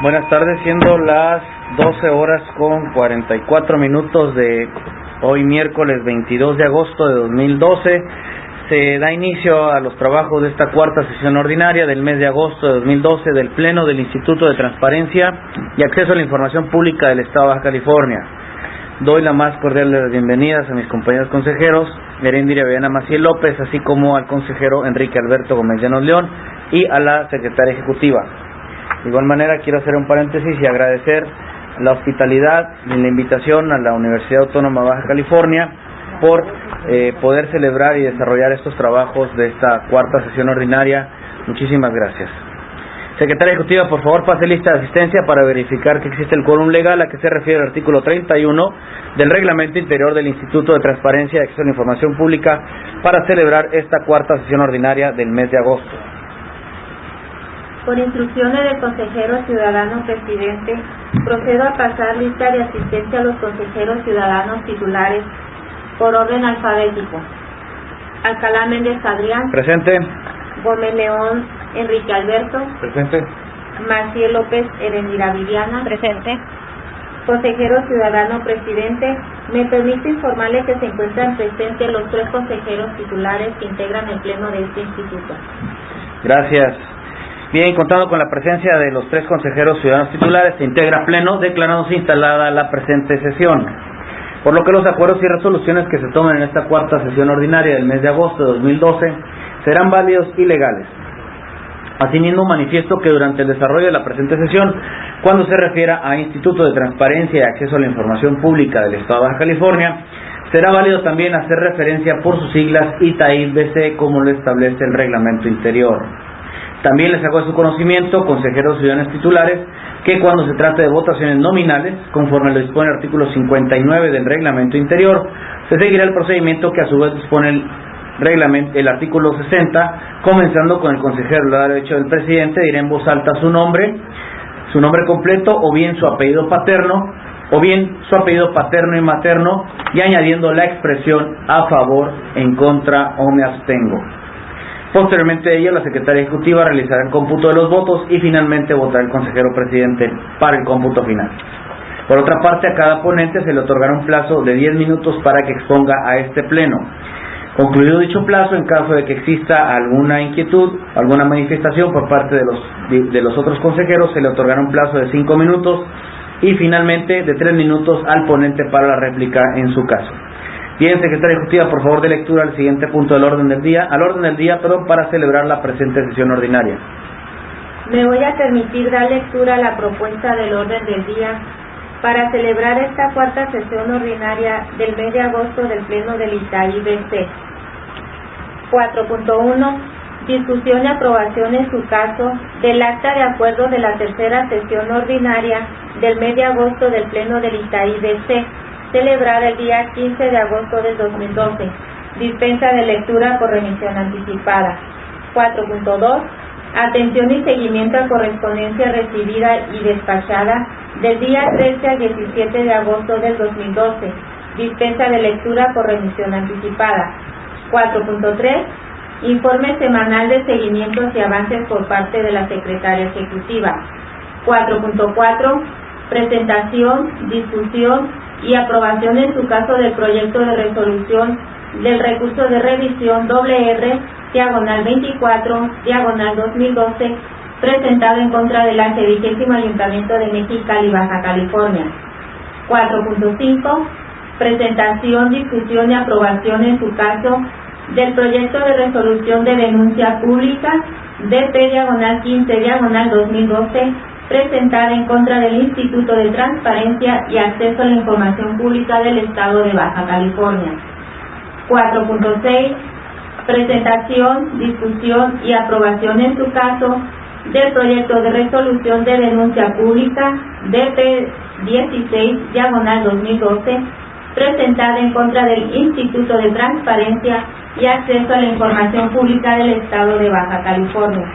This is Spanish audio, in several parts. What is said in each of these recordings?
Buenas tardes, siendo las 12 horas con 44 minutos de hoy miércoles 22 de agosto de 2012, se da inicio a los trabajos de esta cuarta sesión ordinaria del mes de agosto de 2012 del Pleno del Instituto de Transparencia y Acceso a la Información Pública del Estado de Baja California. Doy la más cordial de las bienvenidas a mis compañeros consejeros, Erendira Viviana Maciel López, así como al consejero Enrique Alberto Gómez Llanos León y a la secretaria ejecutiva. De igual manera, quiero hacer un paréntesis y agradecer la hospitalidad y la invitación a la Universidad Autónoma de Baja California por poder celebrar y desarrollar estos trabajos de esta cuarta sesión ordinaria. Muchísimas gracias. Secretaria ejecutiva, por favor, pase lista de asistencia para verificar que existe el quórum legal a que se refiere el artículo 31 del Reglamento Interior del Instituto de Transparencia y Acceso a la Información Pública para celebrar esta cuarta sesión ordinaria del mes de agosto. Por instrucciones del consejero ciudadano presidente, procedo a pasar lista de asistencia a los consejeros ciudadanos titulares por orden alfabético. Alcalá Méndez Adrián. Presente. Gómez León Enrique Alberto. Presente. Maciel López Erendira Viviana. Presente. Consejero ciudadano presidente, me permite informarle que se encuentran presentes los 3 consejeros titulares que integran el pleno de este instituto. Gracias. Bien, contando con la presencia de los 3 consejeros ciudadanos titulares, se integra pleno, declarándose instalada la presente sesión. Por lo que los acuerdos y resoluciones que se tomen en esta cuarta sesión ordinaria del mes de agosto de 2012 serán válidos y legales. Asimismo, manifiesto que durante el desarrollo de la presente sesión, cuando se refiera a Instituto de Transparencia y Acceso a la Información Pública del Estado de Baja California, será válido también hacer referencia por sus siglas ITAIB-BC, como lo establece el reglamento interior. También les hago de su conocimiento, consejeros ciudadanos titulares, que cuando se trate de votaciones nominales, conforme lo dispone el artículo 59 del reglamento interior, se seguirá el procedimiento que a su vez dispone el artículo 60, comenzando con el consejero del lado derecho del presidente, dirá en voz alta su nombre completo, o bien su apellido paterno, y materno, y añadiendo la expresión a favor, en contra o me abstengo. Posteriormente a ello, la secretaria ejecutiva realizará el cómputo de los votos y finalmente votará el consejero presidente para el cómputo final. Por otra parte, a cada ponente se le otorgará un plazo de 10 minutos para que exponga a este pleno. Concluido dicho plazo, en caso de que exista alguna inquietud, alguna manifestación por parte de los otros consejeros, se le otorgará un plazo de 5 minutos y finalmente de 3 minutos al ponente para la réplica en su caso. Bien, secretaria ejecutiva, por favor, de lectura al siguiente punto del orden del día, para celebrar la presente sesión ordinaria. Me voy a permitir dar lectura a la propuesta del orden del día para celebrar esta cuarta sesión ordinaria del mes de agosto del Pleno del ITAIB-BC. 4.1. Discusión y aprobación en su caso del acta de acuerdo de la tercera sesión ordinaria del mes de agosto del Pleno del ITAIB-BC, celebrada el día 15 de agosto del 2012. Dispensa de lectura por remisión anticipada. 4.2. Atención y seguimiento a correspondencia recibida y despachada del día 13 al 17 de agosto del 2012. Dispensa de lectura por remisión anticipada. 4.3. Informe semanal de seguimientos y avances por parte de la secretaria ejecutiva. 4.4. Presentación, discusión y aprobación en su caso del proyecto de resolución del recurso de revisión R/24/2012, presentado en contra del Archivigésimo Ayuntamiento de Mexicali, Baja California. 4.5. Presentación, discusión y aprobación en su caso del proyecto de resolución de denuncia pública DP/15/2012, presentada en contra del Instituto de Transparencia y Acceso a la Información Pública del Estado de Baja California. 4.6. Presentación, discusión y aprobación en su caso del proyecto de resolución de denuncia pública DP16/2012, presentada en contra del Instituto de Transparencia y Acceso a la Información Pública del Estado de Baja California.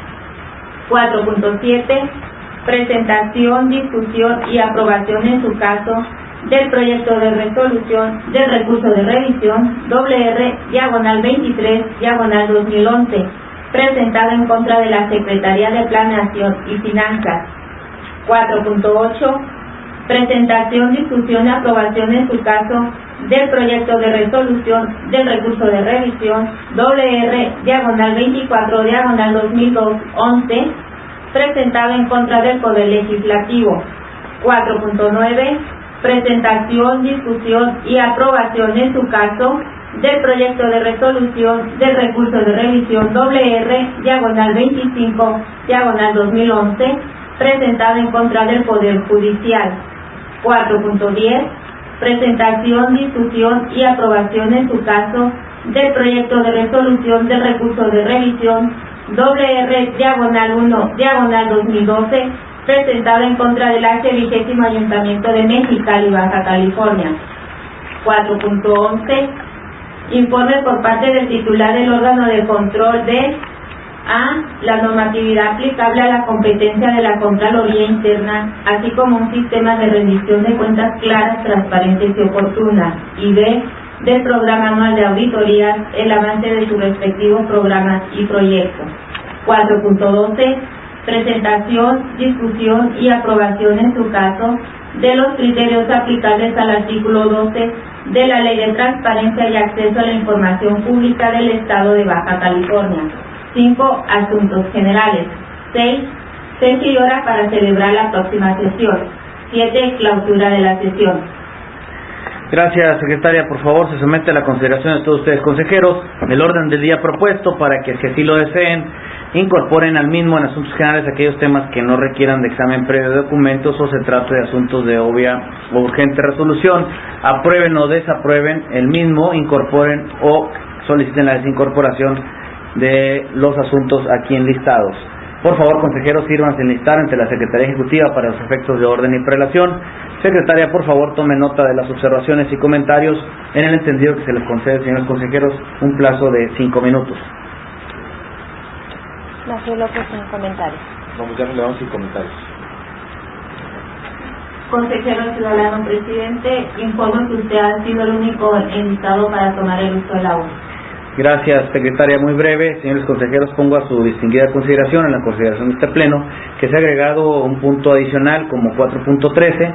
4.7. Presentación, discusión y aprobación en su caso del proyecto de resolución del recurso de revisión R/23/2011, presentado en contra de la Secretaría de Planeación y Finanzas. 4.8. Presentación, discusión y aprobación en su caso del proyecto de resolución del recurso de revisión WR/24/2002-11 presentado en contra del Poder Legislativo. 4.9. Presentación, discusión y aprobación en su caso del proyecto de resolución del recurso de revisión WR/25/2011 presentado en contra del Poder Judicial. 4.10. Presentación, discusión y aprobación en su caso del proyecto de resolución del recurso de revisión WR/1/2012 presentado en contra del H20 Ayuntamiento de Mexicali, Baja California. 4.11. Informe por parte del titular del órgano de control de A. La normatividad aplicable a la competencia de la Contraloría Interna, así como un sistema de rendición de cuentas claras, transparentes y oportunas. Y B. Del programa anual de auditorías, el avance de sus respectivos programas y proyectos. 4.12. Presentación, discusión y aprobación en su caso de los criterios aplicables al artículo 12 de la Ley de Transparencia y Acceso a la Información Pública del Estado de Baja California. 5. Asuntos generales. 6. Fecha y hora para celebrar la próxima sesión. 7. Clausura de la sesión. Gracias, secretaria. Por favor, se somete a la consideración de todos ustedes, consejeros, el orden del día propuesto para que, si así lo deseen, incorporen al mismo en asuntos generales aquellos temas que no requieran de examen previo de documentos o se trate de asuntos de obvia o urgente resolución. Aprueben o desaprueben el mismo, incorporen o soliciten la desincorporación de los asuntos aquí enlistados. Por favor, consejeros, sírvanse enlistar ante la Secretaría Ejecutiva para los efectos de orden y prelación. Secretaria, por favor, tome nota de las observaciones y comentarios en el entendido que se les concede, señores consejeros, un plazo de 5 minutos. Nació López, sin comentarios. Vamos, ya le damos sin comentarios. Consejero ciudadano presidente, informo que usted ha sido el único enlistado para tomar el uso de la voz. Gracias, secretaria. Muy breve, señores consejeros, pongo a su distinguida consideración, en la consideración de este pleno, que se ha agregado un punto adicional como 4.13,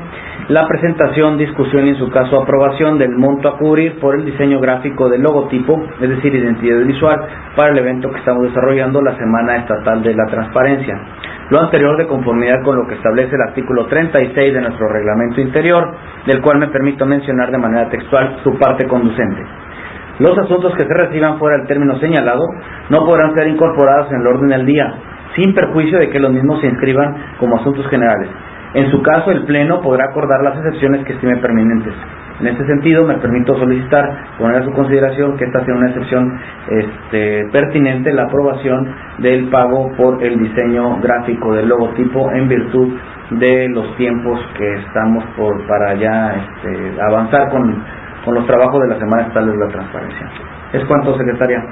la presentación, discusión y en su caso aprobación del monto a cubrir por el diseño gráfico del logotipo, es decir, identidad visual, para el evento que estamos desarrollando, la Semana Estatal de la Transparencia. Lo anterior de conformidad con lo que establece el artículo 36 de nuestro reglamento interior, del cual me permito mencionar de manera textual su parte conducente. Los asuntos que se reciban fuera del término señalado no podrán ser incorporados en el orden del día, sin perjuicio de que los mismos se inscriban como asuntos generales. En su caso, el Pleno podrá acordar las excepciones que estime pertinentes. En este sentido, me permito solicitar, poner a su consideración que esta sea una excepción pertinente, la aprobación del pago por el diseño gráfico del logotipo en virtud de los tiempos que estamos para ya avanzar con los trabajos de la Semana Estatal de la Transparencia. Es cuanto, secretaria.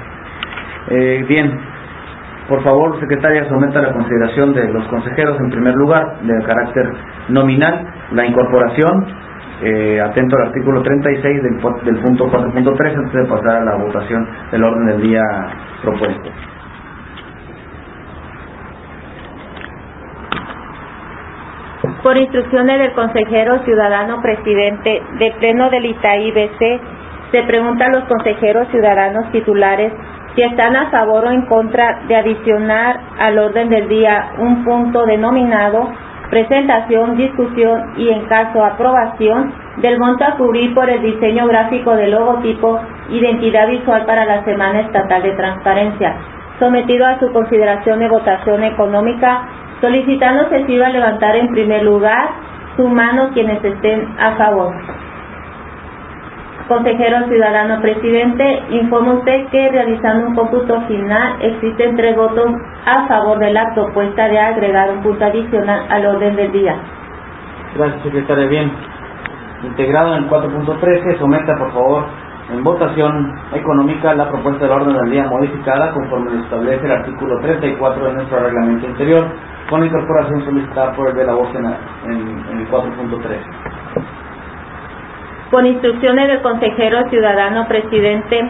Bien, por favor, secretaria, someta a la consideración de los consejeros, en primer lugar, de carácter nominal, la incorporación, atento al artículo 36 del punto 4.3, antes de pasar a la votación del orden del día propuesto. Por instrucciones del consejero ciudadano presidente del Pleno del ITAI-BC, se pregunta a los consejeros ciudadanos titulares si están a favor o en contra de adicionar al orden del día un punto denominado presentación, discusión y, en caso, aprobación del monto a cubrir por el diseño gráfico del logotipo, identidad visual para la Semana Estatal de Transparencia, sometido a su consideración de votación económica, solicitando se sirva a levantar en primer lugar su mano quienes estén a favor. Consejero ciudadano presidente, informa usted que realizando un cómputo final existen 3 votos a favor de la propuesta de agregar un punto adicional al orden del día. Gracias, secretaria. Bien, integrado en el 4.13, someta por favor en votación económica la propuesta del orden del día modificada conforme lo establece el artículo 34 de nuestro reglamento interior, con la incorporación solicitada por el de la voz en el 4.3. Por instrucciones del consejero ciudadano presidente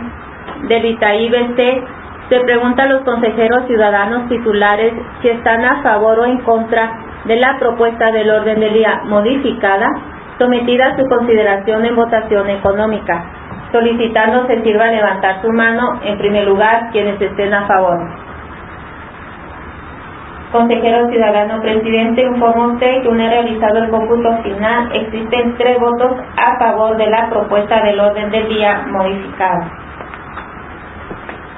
del ITAI-BC, se pregunta a los consejeros ciudadanos titulares si están a favor o en contra de la propuesta del orden del día modificada, sometida a su consideración en votación económica, solicitando se sirva levantar su mano en primer lugar quienes estén a favor. Consejero ciudadano presidente, informa usted que una vez realizado el cómputo final, existen 3 votos a favor de la propuesta del orden del día modificada.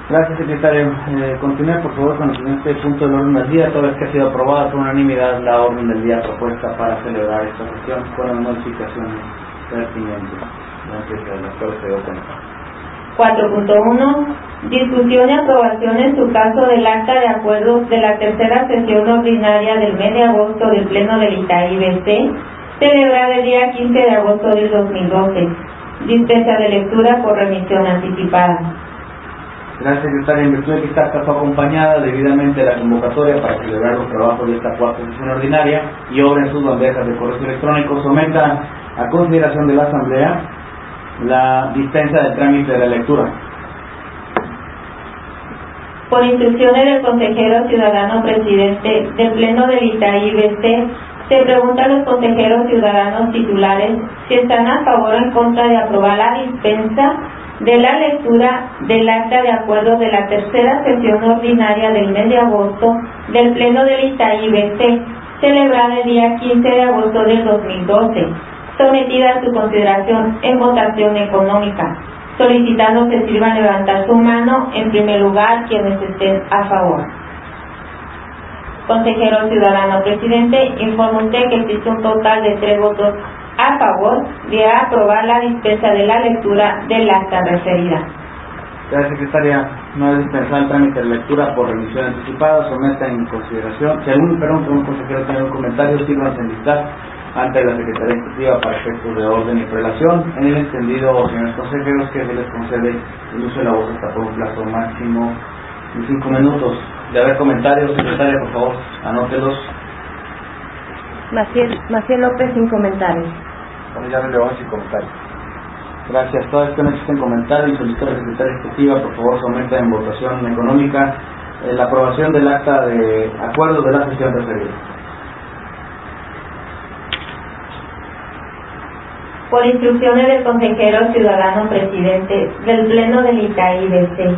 Gracias, secretario. Continúe, por favor, con el siguiente punto del orden del día, toda vez que ha sido aprobada por unanimidad la orden del día propuesta para celebrar esta sesión con las modificaciones pertinentes. Gracias, el doctor se dio cuenta. 4.1. Discusión y aprobación en su caso del acta de acuerdo de la tercera sesión ordinaria del mes de agosto del Pleno del ITAI-BC, celebrada el día 15 de agosto del 2012. Dispensa de lectura por remisión anticipada. Gracias, secretaria. En virtud de que esta acta fue acompañada debidamente de la convocatoria para celebrar los trabajos de esta cuarta sesión ordinaria y obra en sus bandejas de correo electrónico, someta a consideración de la Asamblea la dispensa del trámite de la lectura. Por instrucciones del consejero ciudadano presidente del Pleno del ITAI-BC, se pregunta a los consejeros ciudadanos titulares si están a favor o en contra de aprobar la dispensa de la lectura del acta de acuerdo de la tercera sesión ordinaria del mes de agosto del Pleno del ITAI-BC, celebrada el día 15 de agosto del 2012, sometida a su consideración en votación económica, solicitando se sirva levantar su mano en primer lugar quienes estén a favor. Consejero ciudadano presidente, informa usted que existe un total de 3 votos a favor de aprobar la dispensa de la lectura del acta referida. Gracias, secretaria. No es dispensar el trámite de lectura por remisión anticipada, someta en consideración. Si algún consejero tiene un comentario, sírvanse en listar ante la Secretaría Ejecutiva para efectos de orden y prelación. En el entendido, señores consejeros, que se les concede el uso de la voz hasta por un plazo máximo de 5 minutos. De haber comentarios, secretaria, por favor, anótelos. Maciel López, sin comentarios. Bueno, ya relevamos sin comentarios. Gracias. Toda vez que no existen comentarios, solicito a la Secretaría Ejecutiva, por favor, someta en votación económica la aprobación del acta de acuerdo de la sesión referida. Por instrucciones del consejero ciudadano presidente del Pleno del ITAI-BC,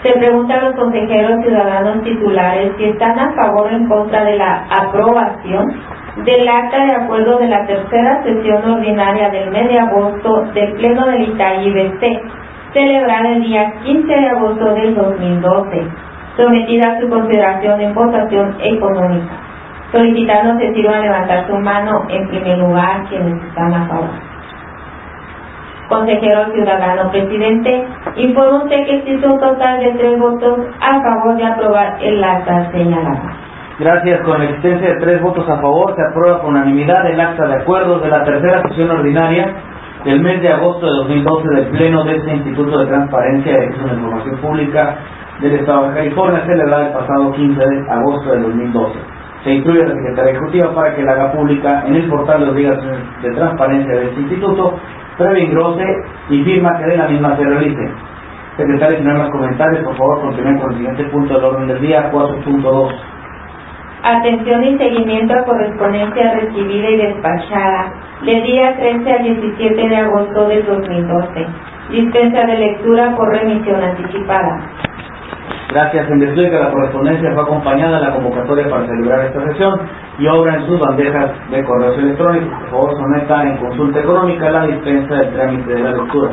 se pregunta a los consejeros ciudadanos titulares si están a favor o en contra de la aprobación del acta de acuerdo de la tercera sesión ordinaria del mes de agosto del Pleno del ITAI-BC, celebrada el día 15 de agosto del 2012, sometida a su consideración en votación económica, solicitando se sirva levantar su mano en primer lugar quienes están a favor. Consejero ciudadano presidente, informa usted que existe un total de 3 votos a favor de aprobar el acta señalada. Gracias. Con la existencia de 3 votos a favor, se aprueba por unanimidad el acta de acuerdo de la tercera sesión ordinaria del mes de agosto de 2012 del Pleno de este Instituto de Transparencia y Acceso a la Información Pública del Estado de California, celebrada el pasado 15 de agosto de 2012. Se instruye a la Secretaría Ejecutiva para que la haga pública en el portal de obligaciones de transparencia de este instituto, previo engrose y firma que de la misma se realice. Secretario, si no hay más comentarios, por favor, continúen con el siguiente punto del orden del día, 4.2. Atención y seguimiento a correspondencia recibida y despachada del día 13 al 17 de agosto del 2012. Dispensa de lectura por remisión anticipada. Gracias. En virtud de que la correspondencia fue acompañada de la convocatoria para celebrar esta sesión y obra en sus bandejas de correos electrónicos, por favor, someta en consulta económica la dispensa del trámite de la lectura.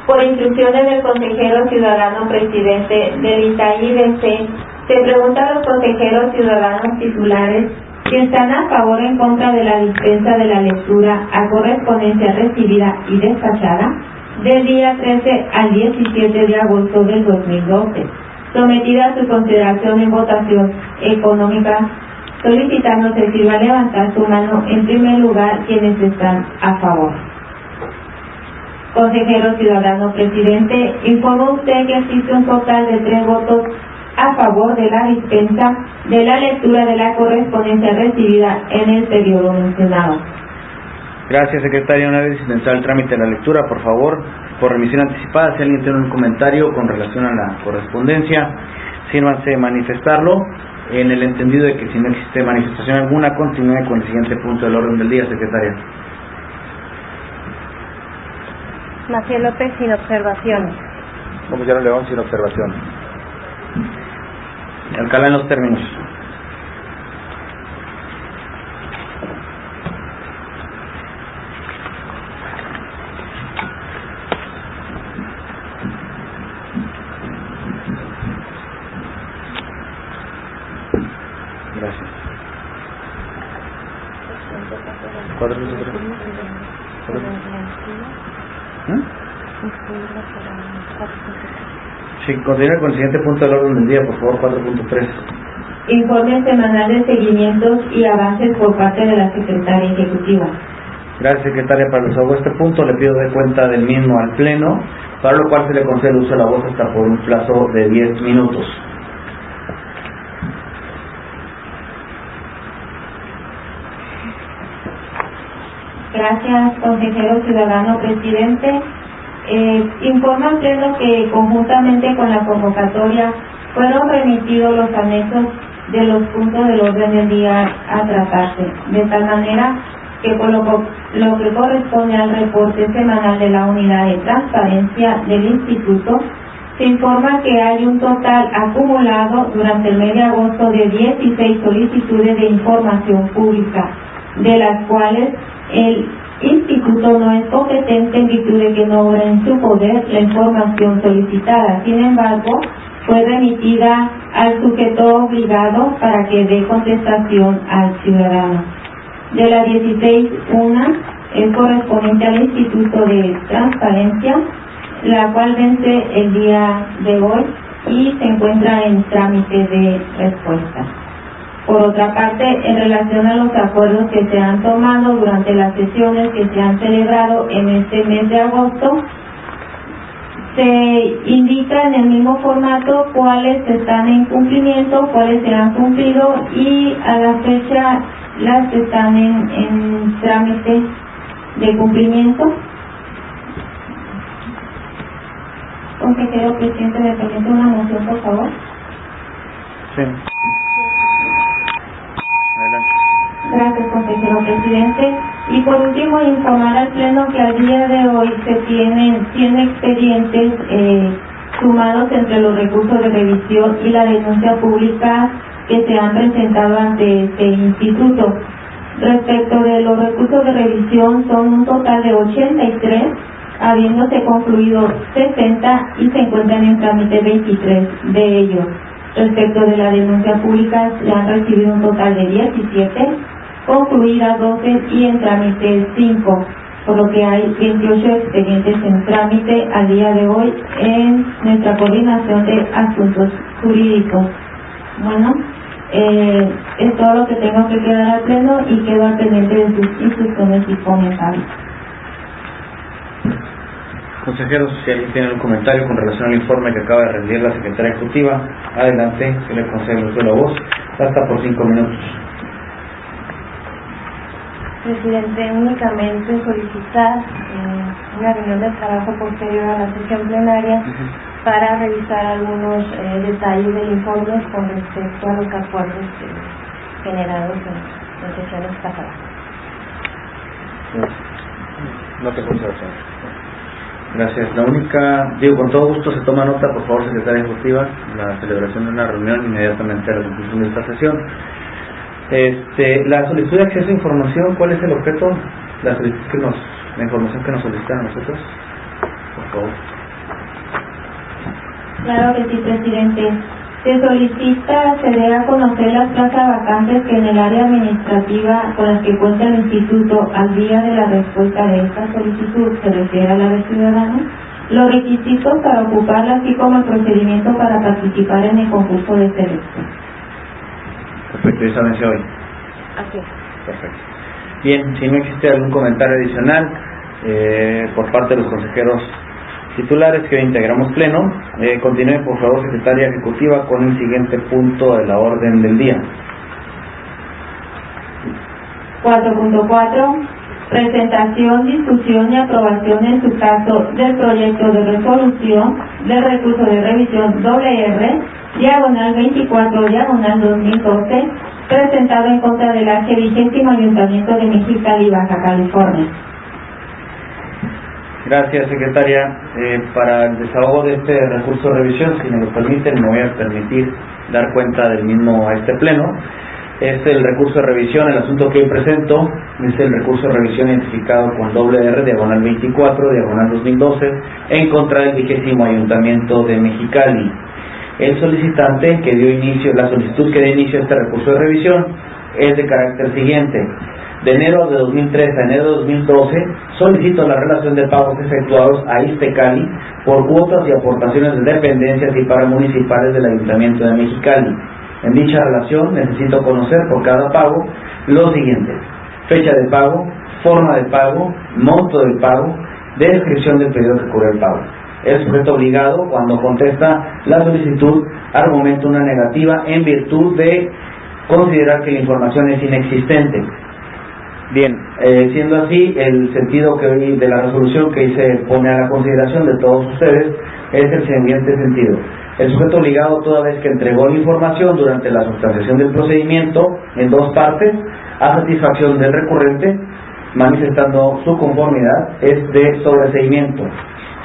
Por instrucciones del consejero ciudadano presidente del ITAI-BC, se pregunta a los consejeros ciudadanos titulares si están a favor o en contra de la dispensa de la lectura a correspondencia recibida y despachada del día 13 al 17 de agosto del 2012, sometida a su consideración en votación económica, solicitando se sirva levantar su mano en primer lugar quienes están a favor. Consejero ciudadano presidente, informa usted que existe un total de 3 votos a favor de la dispensa de la lectura de la correspondencia recibida en el periodo mencionado. Gracias, secretaria. Una vez dispensado el trámite de la lectura, por favor, por remisión anticipada, si alguien tiene un comentario con relación a la correspondencia, sírvanse manifestarlo. en el entendido de que si no existe manifestación alguna, continúe con el siguiente punto del orden del día, secretaria. Maciel López, sin observaciones. Comisario León, sin observación. Alcalá, en los términos. Gracias. 4.3. Sí, continúe con el siguiente punto del orden del día, por favor, 4.3. Informe semanal de seguimientos y avances por parte de la Secretaria Ejecutiva. Gracias, secretaria. Para el desahogo de este punto, le pido de cuenta del mismo al Pleno, para lo cual se le concede el uso de la voz hasta por un plazo de 10 minutos. Gracias, consejero ciudadano presidente. Informa al Pleno que conjuntamente con la convocatoria fueron remitidos los anexos de los puntos del orden del día a tratarse, de tal manera que por lo que corresponde al reporte semanal de la unidad de transparencia del Instituto, se informa que hay un total acumulado durante el mes de agosto de 16 solicitudes de información pública, de las cuales el Instituto no es competente en virtud de que no obra en su poder la información solicitada. Sin embargo, fue remitida al sujeto obligado para que dé contestación al ciudadano. De las 16, una es correspondiente al Instituto de Transparencia, la cual vence el día de hoy y se encuentra en trámite de respuesta. Por otra parte, en relación a los acuerdos que se han tomado durante las sesiones que se han celebrado en este mes de agosto, se indica en el mismo formato cuáles están en cumplimiento, cuáles se han cumplido y a la fecha las que están en trámite de cumplimiento. Consejero presidente, ¿me permite una moción, por favor? Sí. Adelante. Gracias, consejero presidente. Y por último, informar al Pleno que al día de hoy se tienen 100 expedientes sumados entre los recursos de revisión y la denuncia pública que se han presentado ante este instituto. Respecto de los recursos de revisión, son un total de 83, habiéndose concluido 60 y se encuentran en trámite 23 de ellos. Respecto de la denuncia pública, se han recibido un total de 17, concluidas 12 y en trámite 5, por lo que hay 28 expedientes en trámite al día de hoy en nuestra coordinación de asuntos jurídicos. Bueno, es todo lo que tengo que quedar al Pleno y quedo al pendiente de sus instrucciones y comentarios. Consejeros, si alguien tiene un comentario con relación al informe que acaba de rendir la Secretaria Ejecutiva, adelante, se le concede el uso de la voz, hasta por 5 minutos. Presidente, únicamente solicitar una reunión de trabajo posterior a la sesión plenaria para revisar algunos detalles del informe con respecto a los acuerdos generados en sesiones pasadas. No tengo observación. Gracias. La única, con todo gusto se toma nota, por favor, Secretaria Ejecutiva, la celebración de una reunión inmediatamente a la conclusión de esta sesión. La solicitud de acceso a información, ¿cuál es el objeto? La información que nos solicitan a nosotros, por favor. Claro que sí, presidente. Se solicita se dé a conocer las plazas vacantes que en el área administrativa con las que cuenta el Instituto al día de la respuesta de esta solicitud se refiere a la del ciudadano, los requisitos para ocuparla, así como el procedimiento para participar en el concurso de selección. Perfecto, esa vence hoy. Así es. Perfecto. Bien, si no existe algún comentario adicional por parte de los consejeros titulares que hoy integramos Pleno, continúe por favor, Secretaria Ejecutiva, con el siguiente punto de la orden del día. 4.4. Presentación, discusión y aprobación en su caso del proyecto de resolución del recurso de revisión R diagonal 24, diagonal 2012, presentado en contra del Archivigésimo Ayuntamiento de Mexicali, Baja California. Gracias, secretaria. Para el desahogo de este recurso de revisión, si me lo permiten, me voy a permitir dar cuenta del mismo a este pleno. Es el recurso de revisión, el asunto que hoy presento es el recurso de revisión identificado con R, diagonal 24, diagonal 2012, en contra del 20º Ayuntamiento de Mexicali. El solicitante que dio inicio, la solicitud que dio inicio a este recurso de revisión es de carácter siguiente. De enero de 2003 a enero de 2012, solicito la relación de pagos efectuados a Iztecali por cuotas y aportaciones de dependencias y paramunicipales del Ayuntamiento de Mexicali. En dicha relación necesito conocer por cada pago lo siguiente: fecha de pago, forma de pago, monto del pago, descripción del periodo que cubre el pago. El sujeto obligado, cuando contesta la solicitud, argumenta una negativa en virtud de considerar que la información es inexistente. Bien, siendo así, el sentido que hoy de la resolución que hoy se pone a la consideración de todos ustedes es el siguiente sentido: el sujeto obligado, toda vez que entregó la información durante la sustanciación del procedimiento en dos partes, a satisfacción del recurrente, manifestando su conformidad, es de sobreseimiento.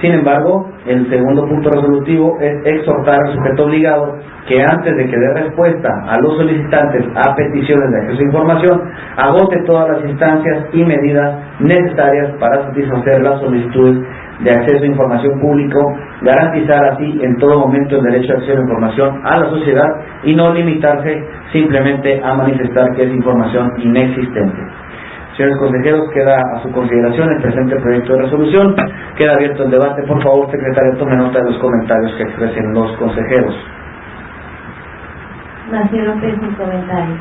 Sin embargo, el segundo punto resolutivo es exhortar al sujeto obligado que antes de que dé respuesta a los solicitantes a peticiones de acceso a información, agote todas las instancias y medidas necesarias para satisfacer las solicitudes de acceso a información público, garantizar así en todo momento el derecho de acceso a información a la sociedad y no limitarse simplemente a manifestar que es información inexistente. Señores consejeros, queda a su consideración el presente proyecto de resolución. Queda abierto el debate. Por favor, secretario, tome nota de los comentarios que expresen los consejeros. Maciel López, un comentario.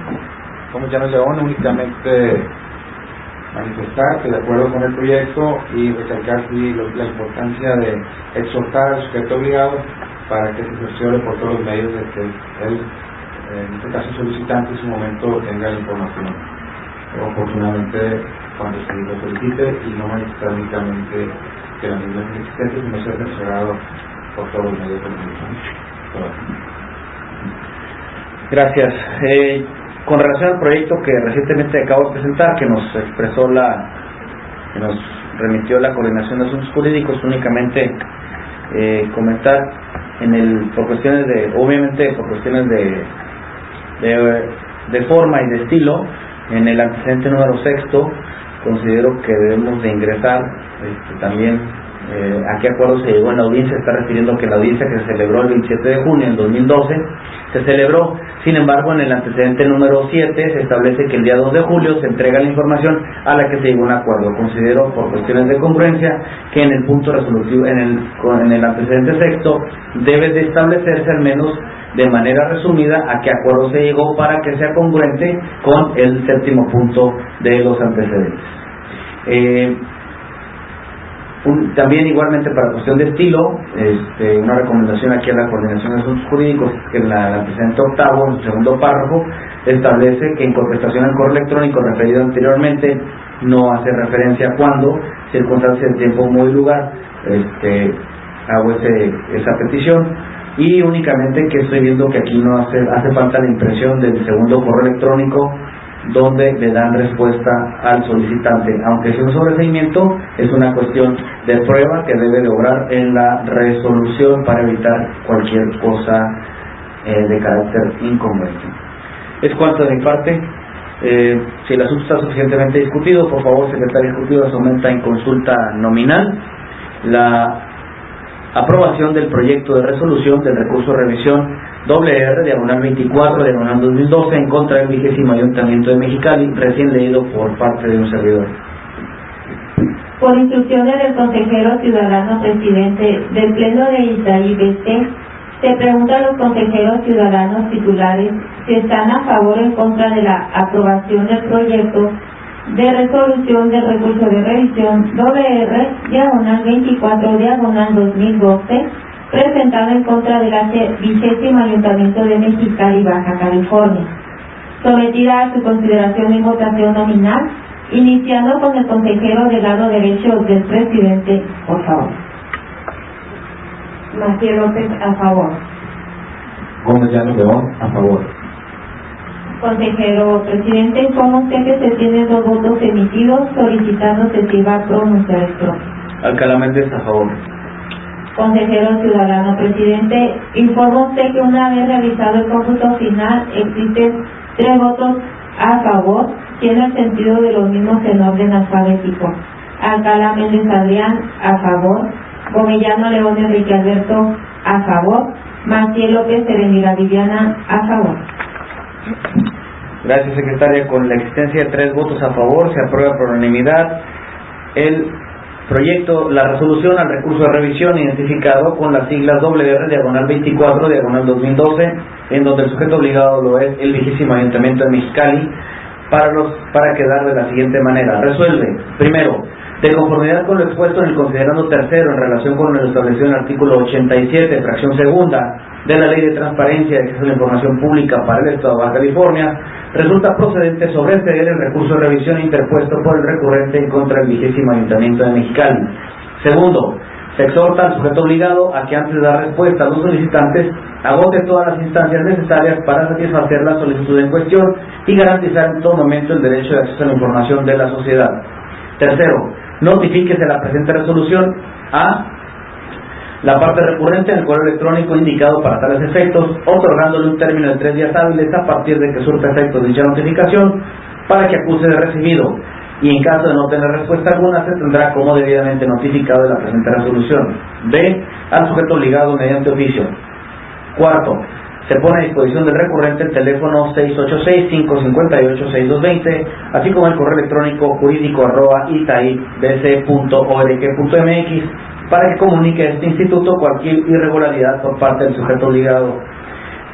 Como ya nos León, únicamente manifestar que de acuerdo con el proyecto y recalcar sí, la importancia de exhortar al sujeto obligado para que se cerciore por todos los medios de que él, en este caso solicitante, en su momento tenga la información oportunamente cuando se lo solicite y no manifestar únicamente que la misma es inexistente, sino ser cerciorado por todos los medios de comunicación. Gracias. Con relación al proyecto que recientemente acabo de presentar, que nos expresó que nos remitió la Coordinación de Asuntos Jurídicos, únicamente comentar por cuestiones de forma y de estilo. En el antecedente número 6, considero que debemos de ingresar también a qué acuerdo se llegó en la audiencia. Está refiriendo que la audiencia que se celebró el 27 de junio del 2012 se celebró. Sin embargo, en el antecedente número 7 se establece que el día 2 de julio se entrega la información a la que se llegó un acuerdo. Considero, por cuestiones de congruencia, que en el punto resolutivo, en el antecedente 6, debe de establecerse al menos de manera resumida a qué acuerdo se llegó para que sea congruente con el 7º punto de los antecedentes. También igualmente para cuestión de estilo, una recomendación aquí a la Coordinación de Asuntos Jurídicos, que en el antecedente 8, en su segundo párrafo, establece que en contestación al correo electrónico referido anteriormente no hace referencia a cuándo, circunstancia de tiempo, modo y lugar, hago esa petición. Y únicamente que estoy viendo que aquí no hace falta la impresión del segundo correo electrónico donde le dan respuesta al solicitante. Aunque sea un sobreseimiento, es una cuestión de prueba que debe de obrar en la resolución para evitar cualquier cosa de carácter incongruente. Es cuanto de mi parte. Si el asunto está suficientemente discutido, por favor, secretario ejecutivo, se aumenta en consulta nominal la aprobación del proyecto de resolución del recurso de revisión R, diagonal 24, diagonal 2012, en contra del 20º Ayuntamiento de Mexicali, recién leído por parte de un servidor. Por instrucciones del consejero ciudadano presidente del Pleno de Isaí BC, se pregunta a los consejeros ciudadanos titulares si están a favor o en contra de la aprobación del proyecto de resolución del recurso de revisión R, diagonal 24, diagonal 2012, presentado en contra del 20º Ayuntamiento de Mexicali, Baja California, sometida a su consideración y votación nominal, iniciando con el consejero del lado derecho del presidente, por favor. Maciel López, a favor. Gómez Llano León, a favor. Consejero presidente, informa usted que se tienen 2 votos emitidos solicitando que se iba a pronunciar el propio. Alcalá Méndez, a favor. Consejero ciudadano presidente, informa usted que una vez realizado el cómputo final existen 3 votos a favor, tiene el sentido de los mismos en orden alfabético. Alcalá Méndez Adrián, a favor. Gómez Llano León Enrique Alberto, a favor. Maciel López Erenira Viviana, a favor. Gracias, secretaria. Con la existencia de 3 votos a favor, se aprueba por unanimidad el proyecto, la resolución al recurso de revisión identificado con las siglas WR/24/2012, en donde el sujeto obligado lo es el 20º Ayuntamiento de Mexicali, para quedar de la siguiente manera. Resuelve, primero, de conformidad con lo expuesto en el considerando tercero en relación con lo establecido en el artículo 87, fracción segunda, de la Ley de Transparencia y Acceso a la Información Pública para el Estado de Baja California, resulta procedente sobreseer el recurso de revisión interpuesto por el recurrente en contra del 20º Ayuntamiento de Mexicali. Segundo, se exhorta al sujeto obligado a que antes de dar respuesta a los solicitantes agote todas las instancias necesarias para satisfacer la solicitud en cuestión y garantizar en todo momento el derecho de acceso a la información de la sociedad. Tercero, notifíquese la presente resolución a la parte recurrente en el correo electrónico indicado para tales efectos, otorgándole un término de 3 días hábiles a partir de que surta efecto dicha notificación para que acuse de recibido, y en caso de no tener respuesta alguna se tendrá como debidamente notificado de la presente resolución. B. Al sujeto obligado mediante oficio. Cuarto, se pone a disposición del recurrente el teléfono 686-558-6220, así como el correo electrónico jurídico@itaibc.org.mx, para que comunique a este instituto cualquier irregularidad por parte del sujeto obligado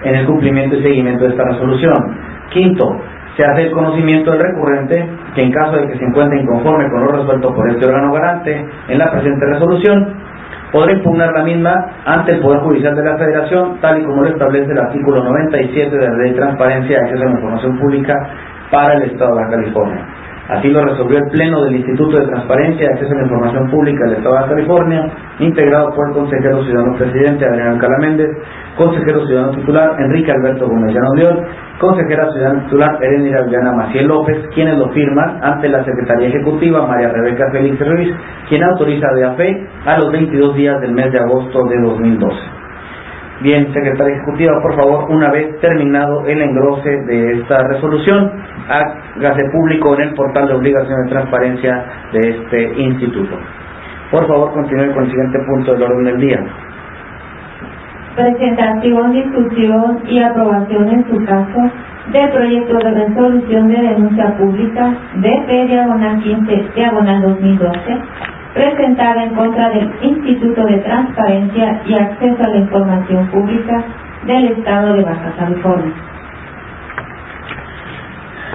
en el cumplimiento y seguimiento de esta resolución. Quinto, se hace el conocimiento del recurrente que en caso de que se encuentre inconforme con lo resuelto por este órgano garante en la presente resolución, podrá impugnar la misma ante el Poder Judicial de la Federación, tal y como lo establece el artículo 97 de la Ley de Transparencia y Acceso a la Información Pública para el Estado de Baja California. Así lo resolvió el Pleno del Instituto de Transparencia y Acceso a la Información Pública del Estado de Baja California, integrado por el consejero ciudadano presidente Adrián Alcalá Méndez, consejero ciudadano titular Enrique Alberto Gómez Llano León, consejera ciudadana titular Erenira Viviana Maciel López, quienes lo firman ante la Secretaría Ejecutiva María Rebeca Félix Ruiz, quien autoriza de a fe a los 22 días del mes de agosto de 2012. Bien, Secretaria Ejecutiva, por favor, una vez terminado el engrose de esta resolución, hágase público en el portal de obligación de transparencia de este instituto. Por favor, continúe con el siguiente punto del orden del día. Presentación, discusión y aprobación en su caso del proyecto de resolución de denuncia pública BP/15/2012 presentada en contra del Instituto de Transparencia y Acceso a la Información Pública del Estado de Baja California.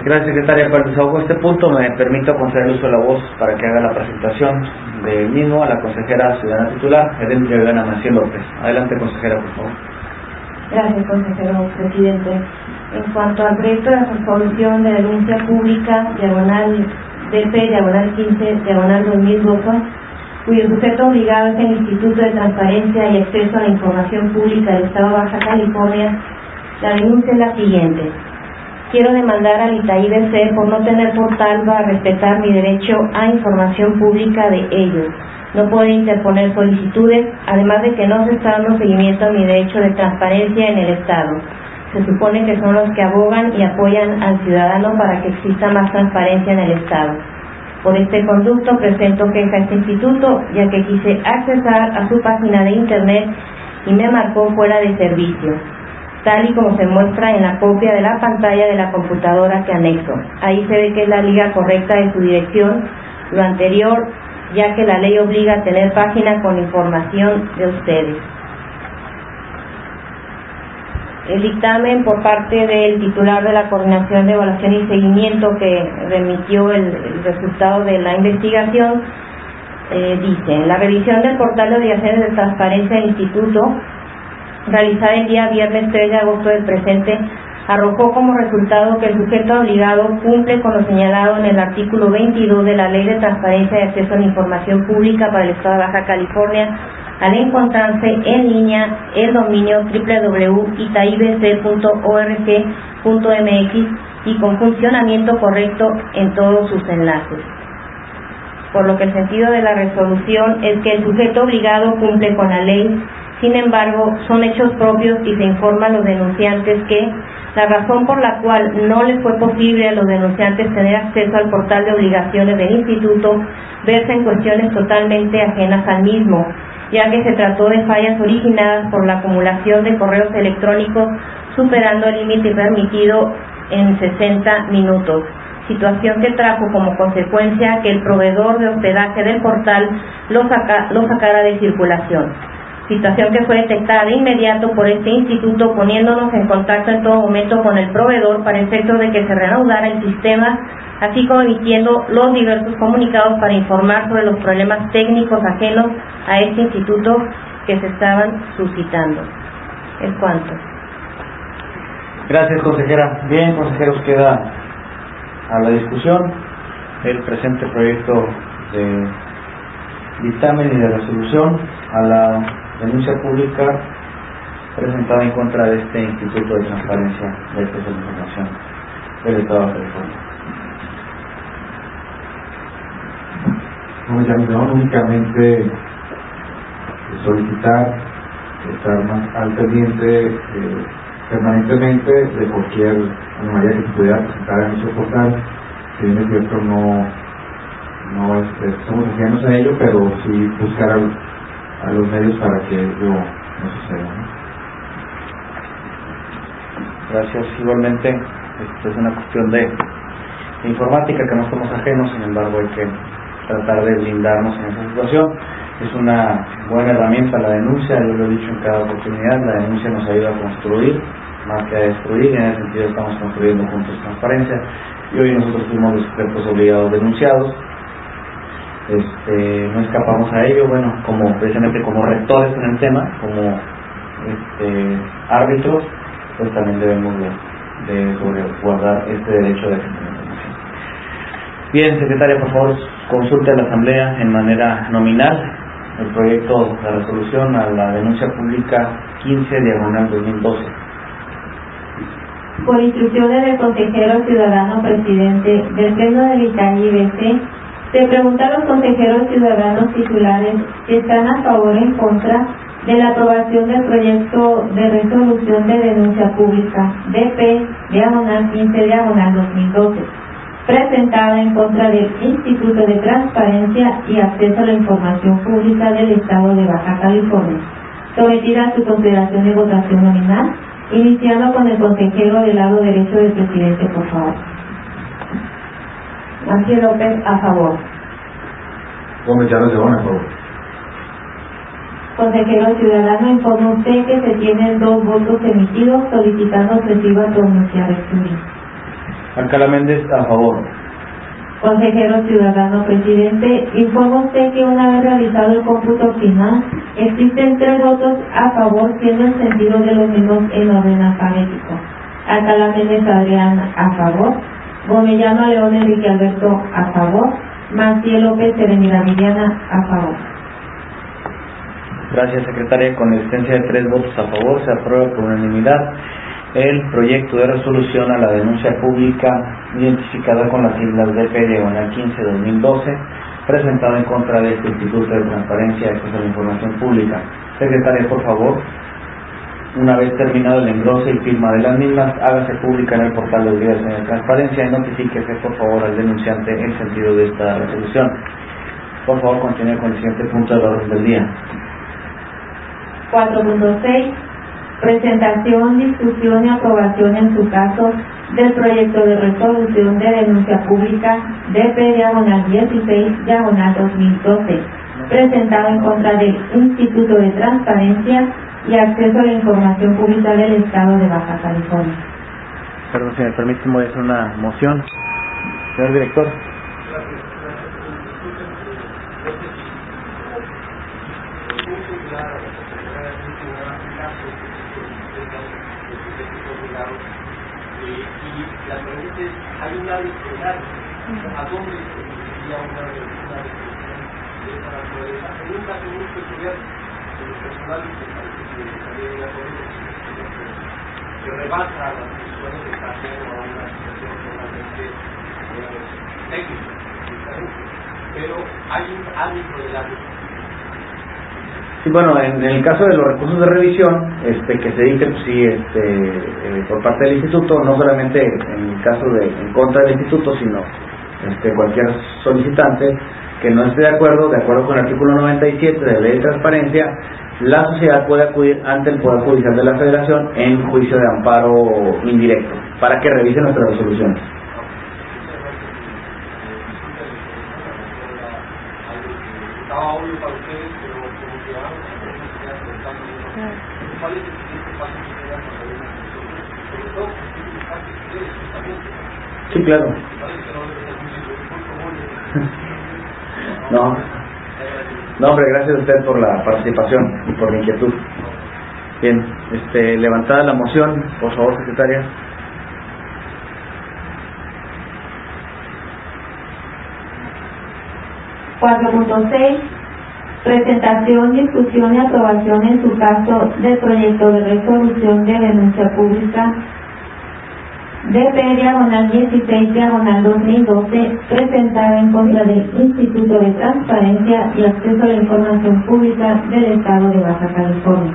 Gracias, secretaria. Para el desahogo de este punto, me permito conceder el uso de la voz para que haga la presentación del mismo a la consejera ciudadana titular, Erenira Viviana Maciel López. Adelante, consejera, por favor. Gracias, consejero presidente. En cuanto al proyecto de resolución de denuncia pública, DP/15/2012, cuyo sujeto obligado es el Instituto de Transparencia y Acceso a la Información Pública del Estado de Baja California, la denuncia es la siguiente. Quiero demandar al ITAIBC por no tener portal para respetar mi derecho a información pública de ellos. No puedo interponer solicitudes, además de que no se está dando seguimiento a mi derecho de transparencia en el Estado. Se supone que son los que abogan y apoyan al ciudadano para que exista más transparencia en el Estado. Por este conducto presento queja a este instituto, ya que quise accesar a su página de internet y me marcó fuera de servicio, tal y como se muestra en la copia de la pantalla de la computadora que anexo. Ahí se ve que es la liga correcta de su dirección, lo anterior, ya que la ley obliga a tener página con información de ustedes. El dictamen por parte del titular de la Coordinación de Evaluación y Seguimiento que remitió el resultado de la investigación dice: la revisión del portal de obligaciones de transparencia del Instituto, realizada el día viernes 3 de agosto del presente, arrojó como resultado que el sujeto obligado cumple con lo señalado en el artículo 22 de la Ley de Transparencia y Acceso a la Información Pública para el Estado de Baja California, al encontrarse en línea el dominio www.itaibc.org.mx y con funcionamiento correcto en todos sus enlaces. Por lo que el sentido de la resolución es que el sujeto obligado cumple con la ley. Sin embargo, son hechos propios y se informa a los denunciantes que la razón por la cual no les fue posible a los denunciantes tener acceso al portal de obligaciones del instituto versa en cuestiones totalmente ajenas al mismo, ya que se trató de fallas originadas por la acumulación de correos electrónicos superando el límite permitido en 60 minutos, situación que trajo como consecuencia que el proveedor de hospedaje del portal lo sacara de circulación. Situación que fue detectada de inmediato por este instituto, poniéndonos en contacto en todo momento con el proveedor para efectos de que se reanudara el sistema, así como emitiendo los diversos comunicados para informar sobre los problemas técnicos ajenos a este instituto que se estaban suscitando. Es cuanto. Gracias, consejera. Bien, consejeros, queda a la discusión el presente proyecto de dictamen y de resolución a la denuncia pública presentada en contra de este Instituto de Transparencia de Acceso a la Información del Estado de California. Únicamente solicitar estar más al pendiente permanentemente de cualquier anomalía que se pudiera presentar en nuestro portal. Si bien es cierto, no somos ajenos a ello, pero sí buscar a los medios para que ello no suceda, ¿no? Gracias. Igualmente, esto es una cuestión de informática que no somos ajenos, sin embargo hay que tratar de blindarnos en esa situación. Es una buena herramienta la denuncia, yo lo he dicho en cada oportunidad, la denuncia nos ayuda a construir más que a destruir, y en ese sentido estamos construyendo juntos transparencia, y hoy nosotros fuimos los sujetos obligados denunciados. No escapamos a ello, bueno, precisamente como rectores en el tema, como árbitros, pues también debemos de guardar este derecho de acceso a la información. Bien, secretaria, por favor, consulte a la Asamblea en manera nominal el proyecto de resolución a la denuncia pública 15/2012. Por instrucciones del consejero ciudadano presidente del Pleno del ITAI-BC, se pregunta a los consejeros ciudadanos titulares si están a favor o en contra de la aprobación del proyecto de resolución de denuncia pública DP/15/2012, presentada en contra del Instituto de Transparencia y Acceso a la Información Pública del Estado de Baja California, sometida a su consideración y votación nominal, iniciando con el consejero del lado derecho del presidente, por favor. Maciel López, a favor. Gómez Llanos León, a favor. Consejero ciudadano, informa usted que se tienen 2 votos emitidos solicitando se siga pronunciar el estudio. Alcalá Méndez, a favor. Consejero ciudadano presidente, informa usted que una vez realizado el cómputo final, existen 3 votos a favor, siendo el sentido de los mismos en orden alfabético. Alcalá Méndez Adrián, a favor. Gomellano León Enrique Alberto, a favor. Maciel López Serenidad Viviana, a favor. Gracias, secretaria. Con la existencia de 3 votos a favor, se aprueba por unanimidad el proyecto de resolución a la denuncia pública identificada con las siglas DP/15/2012, presentado en contra de este Instituto de Transparencia y Acceso a la Información Pública. Secretaria, por favor, una vez terminado el engrose y firma de las mismas, hágase pública en el portal de obligaciones de transparencia y notifíquese, por favor, al denunciante el sentido de esta resolución. Por favor, continúe con el siguiente punto del orden del día. 4.6. Presentación, discusión y aprobación en su caso del proyecto de resolución de denuncia pública DP/16/2012, presentado en contra del Instituto de Transparencia y Acceso a la Información Pública del Estado de Baja California. Perdón, si me permite, voy a hacer una moción. Señor director. La pregunta es, ¿hay una disciplinaria? ¿A dónde sería una disciplinaria de esa naturaleza? En un caso muy peculiar, personal, que parece que también de acuerdo que rebasa las decisiones de extranjero a una situación totalmente técnica, diferente. Pero hay un ámbito de la Sí, bueno, en el caso de los recursos de revisión, que se dicen, pues sí, por parte del instituto, no solamente en el caso de en contra del instituto, sino cualquier solicitante que no esté de acuerdo con el artículo 97 de la Ley de Transparencia, la sociedad puede acudir ante el Poder Judicial de la Federación en juicio de amparo indirecto para que revise nuestras resoluciones. estaba obvio para ustedes, pero como ciudadanos también se quedan preguntando cuál es el siguiente paso que queda para la organización, sobre todo porque es un paso que ustedes justamente. Sí, claro. Parece que no debe ser muy No, hombre, gracias a usted por la participación y por la inquietud. Bien, levantada la moción, por favor, secretaria. Presentación, discusión y aprobación en su caso del proyecto de resolución de denuncia pública DP/16/2012 presentada en contra del Instituto de Transparencia y Acceso a la Información Pública del Estado de Baja California.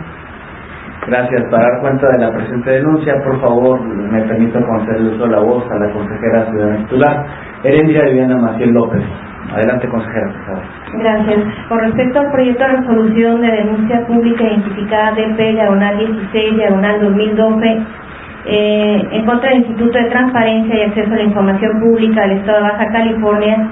Gracias. Para dar cuenta de la presente denuncia, por favor, me permito conceder el uso de la voz a la consejera ciudadana titular, Erendira Viviana Maciel López. Adelante, consejera, por favor. Gracias. Con respecto al proyecto de resolución de denuncia pública identificada DP/16/2012 en contra del Instituto de Transparencia y Acceso a la Información Pública del Estado de Baja California,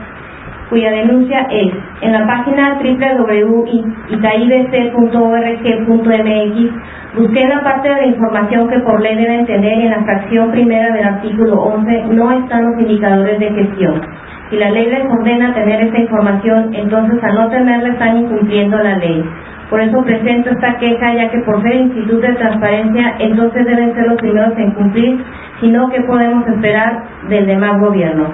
cuya denuncia es en la página www.itaibc.org.mx. Busqué en la parte de la información que por ley deben tener, en la fracción primera del artículo 11 no están los indicadores de gestión. Si la ley les ordena tener esta información, entonces al no tenerla están incumpliendo la ley. Por eso presento esta queja, ya que por ser Instituto de Transparencia, entonces deben ser los primeros en cumplir, sino que podemos esperar del demás gobierno.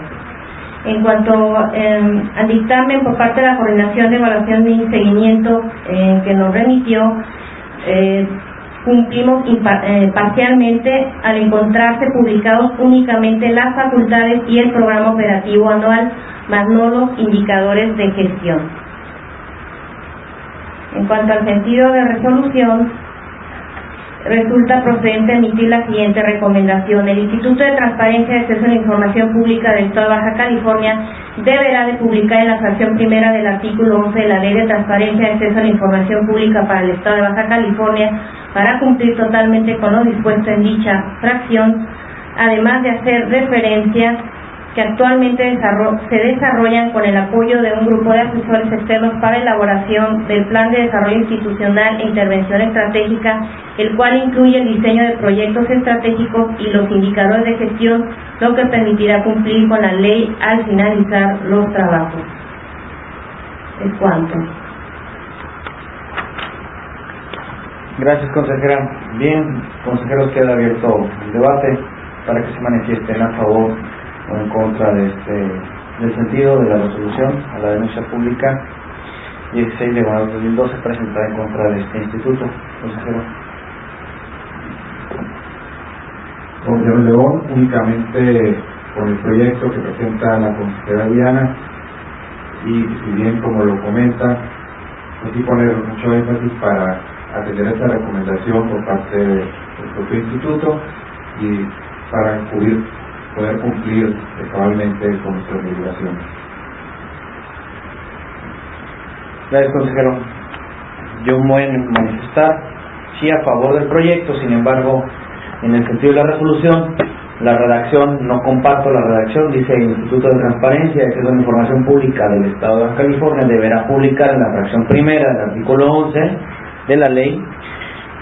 En cuanto al dictamen por parte de la Coordinación de Evaluación y Seguimiento que nos remitió, cumplimos parcialmente al encontrarse publicados únicamente las facultades y el programa operativo anual, más no los indicadores de gestión. En cuanto al sentido de resolución, resulta procedente emitir la siguiente recomendación. El Instituto de Transparencia y Acceso a la Información Pública del Estado de Baja California deberá de publicar en la fracción primera del artículo 11 de la Ley de Transparencia y Acceso a la Información Pública para el Estado de Baja California, para cumplir totalmente con lo dispuesto en dicha fracción, además de hacer referencia que actualmente se desarrollan con el apoyo de un grupo de asesores externos para elaboración del Plan de Desarrollo Institucional e Intervención Estratégica, el cual incluye el diseño de proyectos estratégicos y los indicadores de gestión, lo que permitirá cumplir con la ley al finalizar los trabajos. Es cuanto. Gracias, consejera. Bien, consejeros, queda abierto el debate para que se manifiesten a favor o en contra del sentido de la resolución a la denuncia pública 16/2012 presentada en contra de este instituto. Consejero. Señor León, únicamente por el proyecto que presenta la consejera Diana, y si bien como lo comenta, pues sí poner mucho énfasis para atender esta recomendación por parte del propio instituto y para poder cumplir cabalmente con nuestras regulaciones. Gracias, consejero. Yo me voy a manifestar sí a favor del proyecto, sin embargo, en el sentido de la resolución, la redacción, no comparto la redacción, dice el Instituto de Transparencia y Acceso a la Información Pública del Estado de Baja California deberá publicar en la fracción primera del artículo 11 de la ley.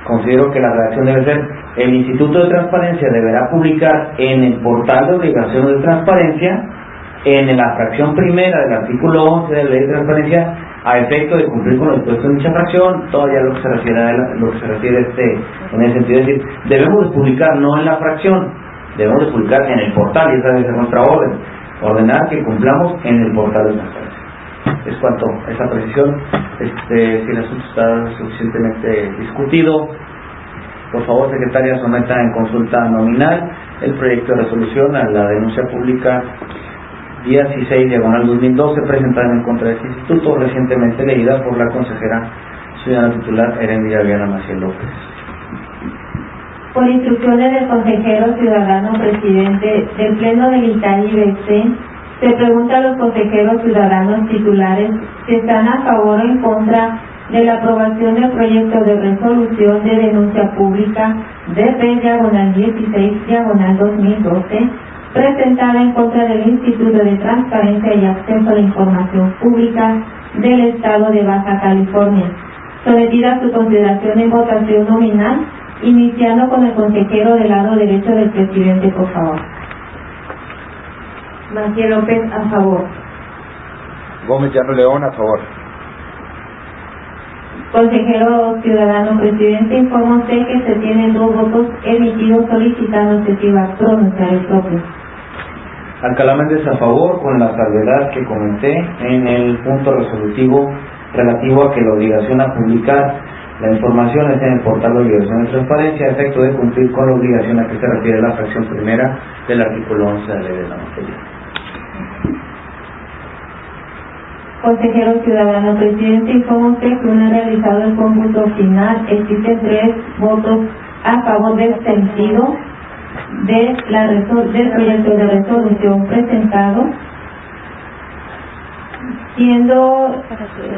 Considero que la redacción debe ser: el Instituto de Transparencia deberá publicar en el portal de obligaciones de transparencia, en la fracción primera del artículo 11 de la Ley de Transparencia, a efecto de cumplir con lo dispuesto en dicha fracción. Todavía lo que se refiere en el sentido de decir, debemos de publicar no en la fracción, debemos de publicar en el portal, y esa debe ser nuestra orden, ordenar que cumplamos en el portal de transparencia. es cuanto a esa precisión. Si el asunto está suficientemente discutido, por favor, secretaria, someta en consulta nominal el proyecto de resolución a la denuncia pública 16/2012 presentada en contra de este instituto, recientemente leída por la consejera ciudadana titular Erendira Viana Maciel López. Por instrucciones del consejero ciudadano presidente del Pleno del ITAI-BC, se pregunta a los consejeros ciudadanos titulares si están a favor o en contra de la aprobación del proyecto de resolución de denuncia pública DP/16/2012, presentada en contra del Instituto de Transparencia y Acceso a la Información Pública del Estado de Baja California, sometida a su consideración en votación nominal, iniciando con el consejero del lado derecho del presidente, por favor. Maciel López, a favor. Gómez Llano León, a favor. Consejero ciudadano presidente, informa usted que se tienen 2 votos emitidos solicitando que se iba a pronunciar el propio. Alcalá Méndez, a favor, con la salvedad que comenté en el punto resolutivo relativo a que la obligación a publicar la información es en el portal de obligación de transparencia, a efecto de cumplir con la obligación a que se refiere la fracción primera del artículo 11 de la ley de la materia. Consejero ciudadano presidente, informa usted que una realizado el cómputo final, existen 3 votos a favor del sentido del proyecto de resolución presentado, siendo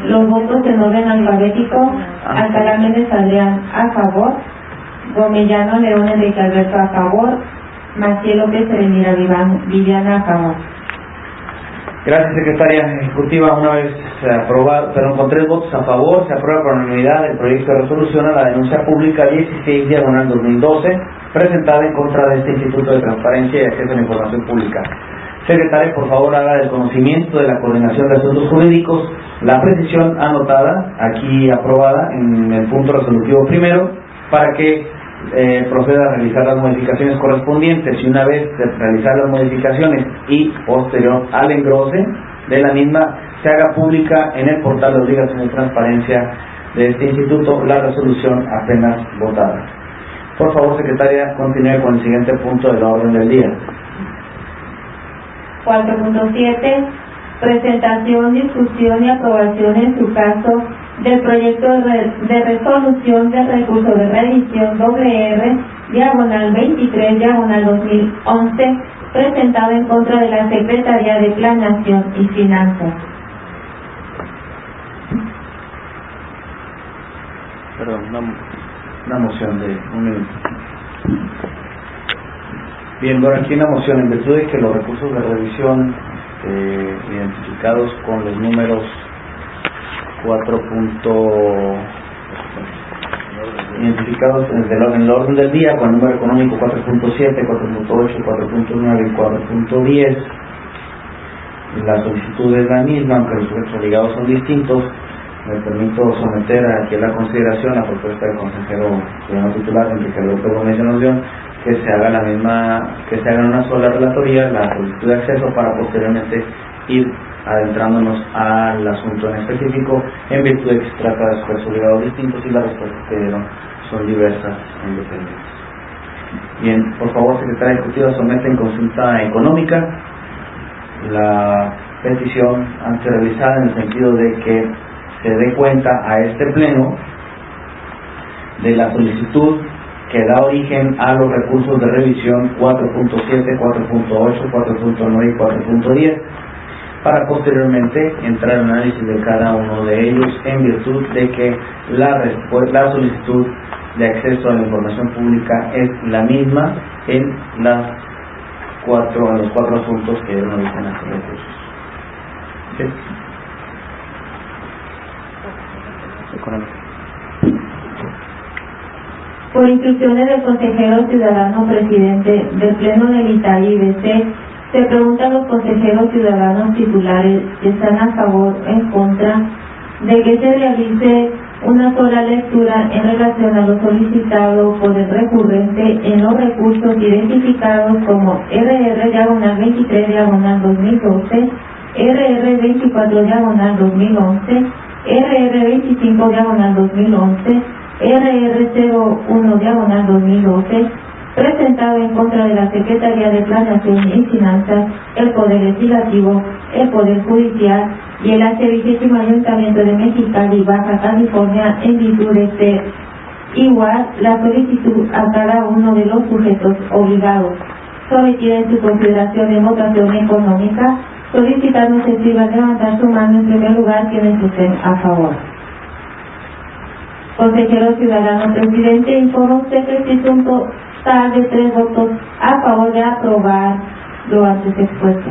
los votos en orden alfabético: Alcalá Méndez Adrián, a favor; Gómez Llano León Enrique Alberto, a favor; Maciel López Erendira Viviana, a favor. Gracias, secretaria ejecutiva. Una vez aprobado, con 3 votos a favor, se aprueba por unanimidad el proyecto de resolución a la denuncia pública 16/2012, presentada en contra de este Instituto de Transparencia y Acceso a la Información Pública. Secretaria, por favor, haga del conocimiento de la Coordinación de Asuntos Jurídicos la precisión anotada, aquí aprobada en el punto resolutivo primero, para que proceda a realizar las modificaciones correspondientes, y una vez de realizar las modificaciones y posterior al engrose de la misma, se haga pública en el portal de obligación de transparencia de este instituto la resolución apenas votada. Por favor, secretaria, continúe con el siguiente punto de la orden del día. 4.7. Presentación, discusión y aprobación en su caso del proyecto de resolución del recurso de revisión WR/23/2011, presentado en contra de la Secretaría de Planeación y Finanzas. Perdón, una moción de un minuto. Bien, bueno, aquí una moción en virtud de que los recursos de revisión identificados con los números identificados en el orden del día con el número económico 4.7, 4.8, 4.9 y 4.10. La solicitud es la misma, aunque los sujetos obligados son distintos. Me permito someter aquí a la consideración la propuesta del consejero ciudadano titular Enrique Alberto Gómez Llano, que se haga en una sola relatoría la solicitud de acceso, para posteriormente ir adentrándonos al asunto en específico, en virtud de que se trata de sujetos obligados distintos y las respuestas que dieron son diversas e independientes. Bien, por favor, secretaria ejecutiva, somete en consulta económica la petición antes realizada, en el sentido de que se dé cuenta a este pleno de la solicitud que da origen a los recursos de revisión 4.7, 4.8, 4.9 y 4.10, para posteriormente entrar en análisis de cada uno de ellos, en virtud de que la solicitud de acceso a la información pública es la misma en los 4 asuntos que dieron origen a estos recursos. ¿Sí? Por instrucciones del consejero ciudadano presidente del Pleno del ITAI-BC, se pregunta a los consejeros ciudadanos titulares si están a favor o en contra de que se realice una sola lectura en relación a lo solicitado por el recurrente en los recursos identificados como RR/23/2012, RR24/2011, RR25/2011, RR01/2012, presentado en contra de la Secretaría de Planeación y Finanzas, el Poder Legislativo, el Poder Judicial y el H20 Ayuntamiento de Mexicali, Baja California, en virtud de ser igual la solicitud a cada uno de los sujetos obligados, sometida en su consideración en votación económica, solicitando se escriba levantar su mano en primer lugar quienes estén a favor. Consejero ciudadano presidente, informa usted que existe un total de 3 votos a favor de aprobar lo antes expuesto.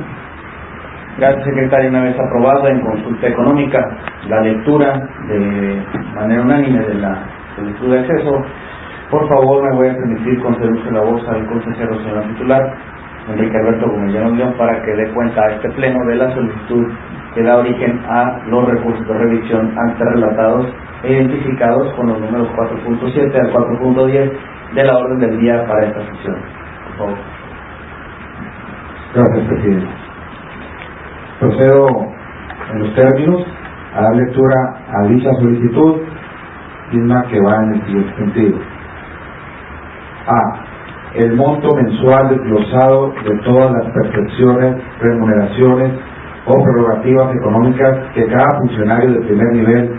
Gracias, secretaria. Una vez aprobada en consulta económica la lectura de manera unánime de la solicitud de acceso, por favor me voy a permitir conceder uso de la voz al consejero señor titular, Enrique Alberto Gómez Llanos León, para que dé cuenta a este pleno de la solicitud que da origen a los recursos de revisión antes relatados e identificados con los números 4.7 al 4.10 de la orden del día para esta sesión. Por favor. Gracias, presidente. Procedo en los términos a dar lectura a dicha solicitud, misma que va en el siguiente sentido. A. El monto mensual desglosado de todas las percepciones, remuneraciones o prerrogativas económicas que cada funcionario de primer nivel,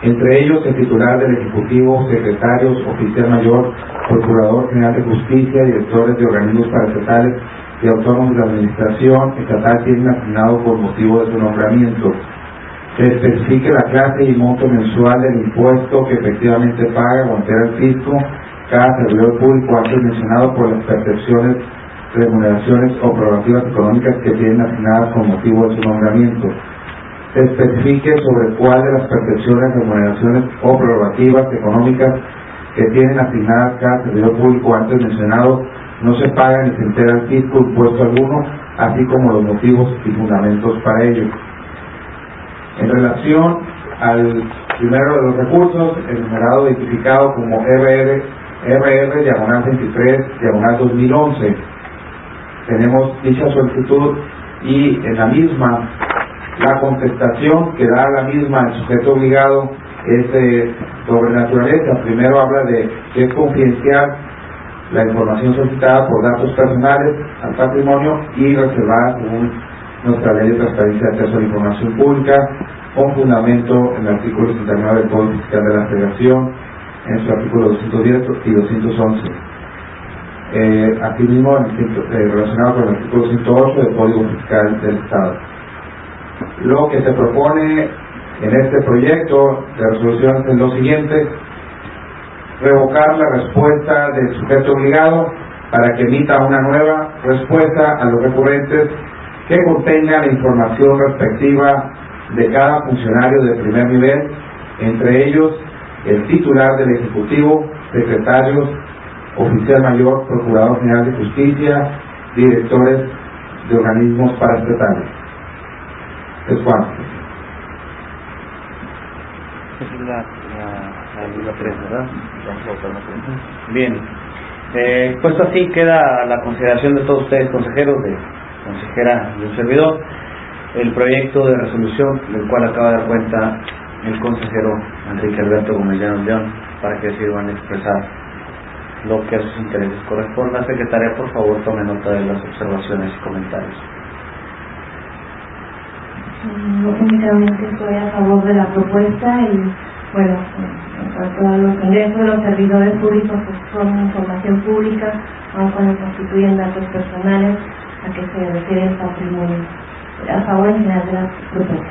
entre ellos el titular del Ejecutivo, secretarios, oficial mayor, procurador general de justicia, directores de organismos paraestatales y autónomos de la administración estatal, tienen asignado por motivo de su nombramiento. Se especifique la clase y monto mensual del impuesto que efectivamente paga o entera el fisco cada servidor público antes mencionado por las percepciones, remuneraciones o prerrogativas económicas que tienen asignadas con motivo de su nombramiento. Se especifique sobre cuál de las percepciones, remuneraciones o prerrogativas económicas que tienen asignadas cada servidor público antes mencionado no se paga ni se entera al fisco impuesto alguno, así como los motivos y fundamentos para ello. En relación al primero de los recursos, el numerado identificado como RR/23/2011, tenemos dicha solicitud y en la misma la contestación que da la misma el sujeto obligado es sobre naturaleza. Primero habla de que es confidencial la información solicitada por datos personales al patrimonio y reservada según nuestra ley de transparencia de acceso a la información pública, con fundamento en el artículo 69 del Código Fiscal de la Federación, en su artículo 210 y 211. Asimismo, relacionado con el artículo 108 del Código Fiscal del Estado. Lo que se propone en este proyecto de resolución es lo siguiente: revocar la respuesta del sujeto obligado para que emita una nueva respuesta a los recurrentes que contenga la información respectiva de cada funcionario de primer nivel, entre ellos el titular del Ejecutivo, secretarios, oficial mayor, procurador general de justicia, directores de organismos paraestatales. Es cuanto. Esa es la 3, ¿verdad? Vamos a votar una. Bien. Puesto así, queda a la consideración de todos ustedes, consejeros, de consejera y un servidor, el proyecto de resolución del cual acaba de dar cuenta el consejero Enrique Alberto Gómez Llanos León, para que sirvan a expresar lo que a sus intereses corresponda. Secretaria, por favor, tome nota de las observaciones y comentarios. Únicamente estoy a favor de la propuesta y, bueno, en cuanto a los ingresos de los servidores públicos, pues son información pública, aun cuando constituyen datos personales a que se refiere el patrimonio. A favor en general de la propuesta.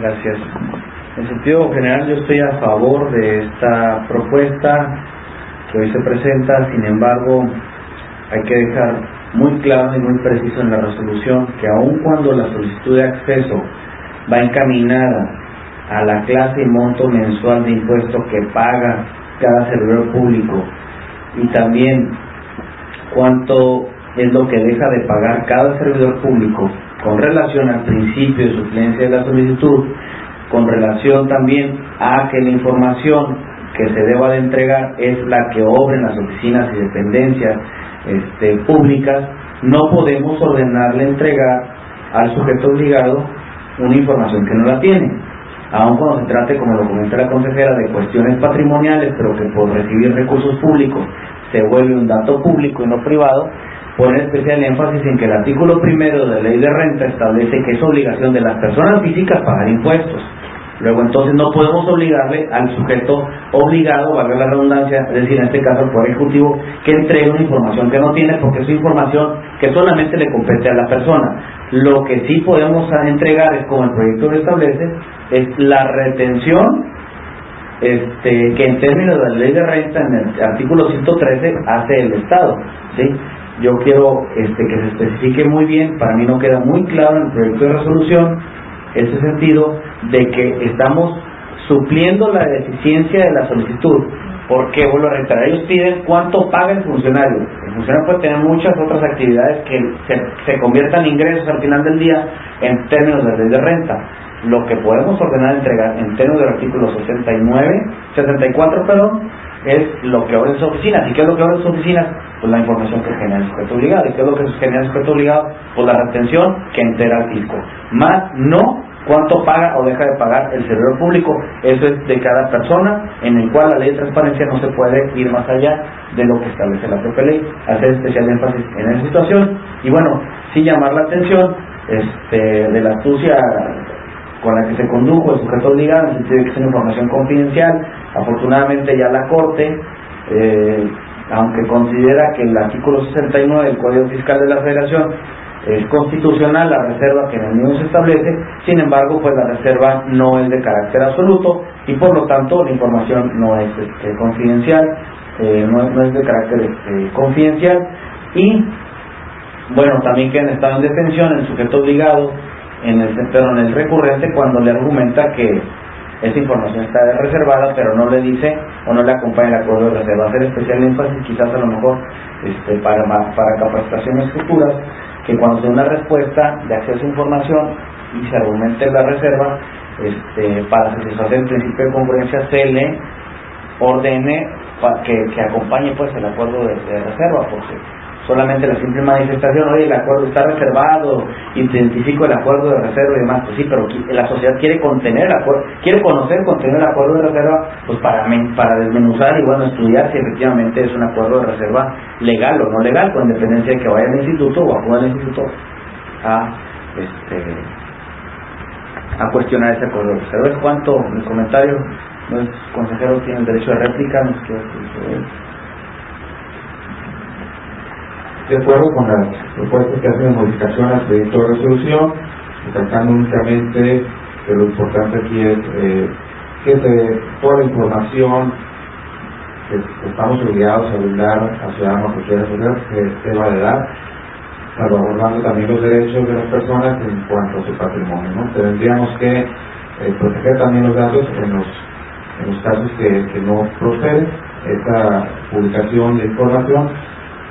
Gracias. En sentido general, yo estoy a favor de esta propuesta que hoy se presenta. Sin embargo, hay que dejar muy claro y muy preciso en la resolución que aun cuando la solicitud de acceso va encaminada a la clase y monto mensual de impuesto que paga cada servidor público y también cuánto es lo que deja de pagar cada servidor público con relación al principio de suplencia de la solicitud, con relación también a que la información que se deba de entregar es la que obra en las oficinas y dependencias públicas, no podemos ordenarle entregar al sujeto obligado una información que no la tiene, aun cuando se trate, como lo comenta la consejera, de cuestiones patrimoniales, pero que por recibir recursos públicos se vuelve un dato público y no privado. Pone especial énfasis en que el artículo 1 de la Ley de Renta establece que es obligación de las personas físicas pagar impuestos. Luego entonces no podemos obligarle al sujeto obligado, valga la redundancia, es decir, en este caso el Poder Ejecutivo, que entregue una información que no tiene, porque es información que solamente le compete a la persona. Lo que sí podemos entregar es, como el proyecto lo establece, es la retención que en términos de la Ley de Renta, en el artículo 113, hace el Estado, ¿sí? Yo quiero que se especifique muy bien, para mí no queda muy claro en el proyecto de resolución ese sentido de que estamos supliendo la deficiencia de la solicitud. Porque, vuelvo a reiterar, ellos piden cuánto paga el funcionario. El funcionario puede tener muchas otras actividades que se conviertan en ingresos al final del día en términos de la Ley de Renta. Lo que podemos ordenar entregar en términos del artículo 64, es lo que ahora es oficinas. ¿Y qué es lo que ahora es oficinas? Pues la información que genera el sujeto obligado. ¿Y qué es lo que genera el sujeto obligado? Pues la retención que entera al fisco. Más no cuánto paga o deja de pagar el servidor público. Eso es de cada persona, en el cual la ley de transparencia no se puede ir más allá de lo que establece la propia ley. Hacer especial énfasis en esa situación. Y bueno, sí llamar la atención de la astucia con la que se condujo el sujeto obligado, en el sentido de que es una información confidencial. Afortunadamente ya la Corte, aunque considera que el artículo 69 del Código Fiscal de la Federación es constitucional, la reserva que en el mismo se establece, sin embargo, pues la reserva no es de carácter absoluto y por lo tanto la información no es confidencial, no es de carácter confidencial. Y bueno, también queda en estado en detención el sujeto obligado, pero en el recurrente, cuando le argumenta que esta información está reservada, pero no le dice o no le acompaña el acuerdo de reserva. Hacer especial énfasis, quizás a lo mejor para capacitaciones futuras, que cuando se dé una respuesta de acceso a información y se argumente la reserva, para satisfacer el principio de congruencia, se le ordene que acompañe pues el acuerdo de reserva, porque solamente la simple manifestación, oye, el acuerdo está reservado, identifico el acuerdo de reserva y demás, pues sí, pero la sociedad quiere contener el acuerdo, quiere conocer el contenido del acuerdo de reserva, pues para desmenuzar y bueno, estudiar si efectivamente es un acuerdo de reserva legal o no legal, con independencia de que vaya al instituto o acuda al instituto a cuestionar ese acuerdo de reserva. Es cuanto mi comentario. Los consejeros tienen derecho de réplica, nos queda de acuerdo con las propuestas que hacen de modificación al proyecto de resolución, recalcando únicamente que lo importante aquí es que toda la información que estamos obligados a brindar al ciudadano a cualquier sociedad que deba de dar, salvaguardando también los derechos de las personas en cuanto a su patrimonio, ¿no? Tendríamos que proteger también los datos en los casos que no procede esta publicación de información.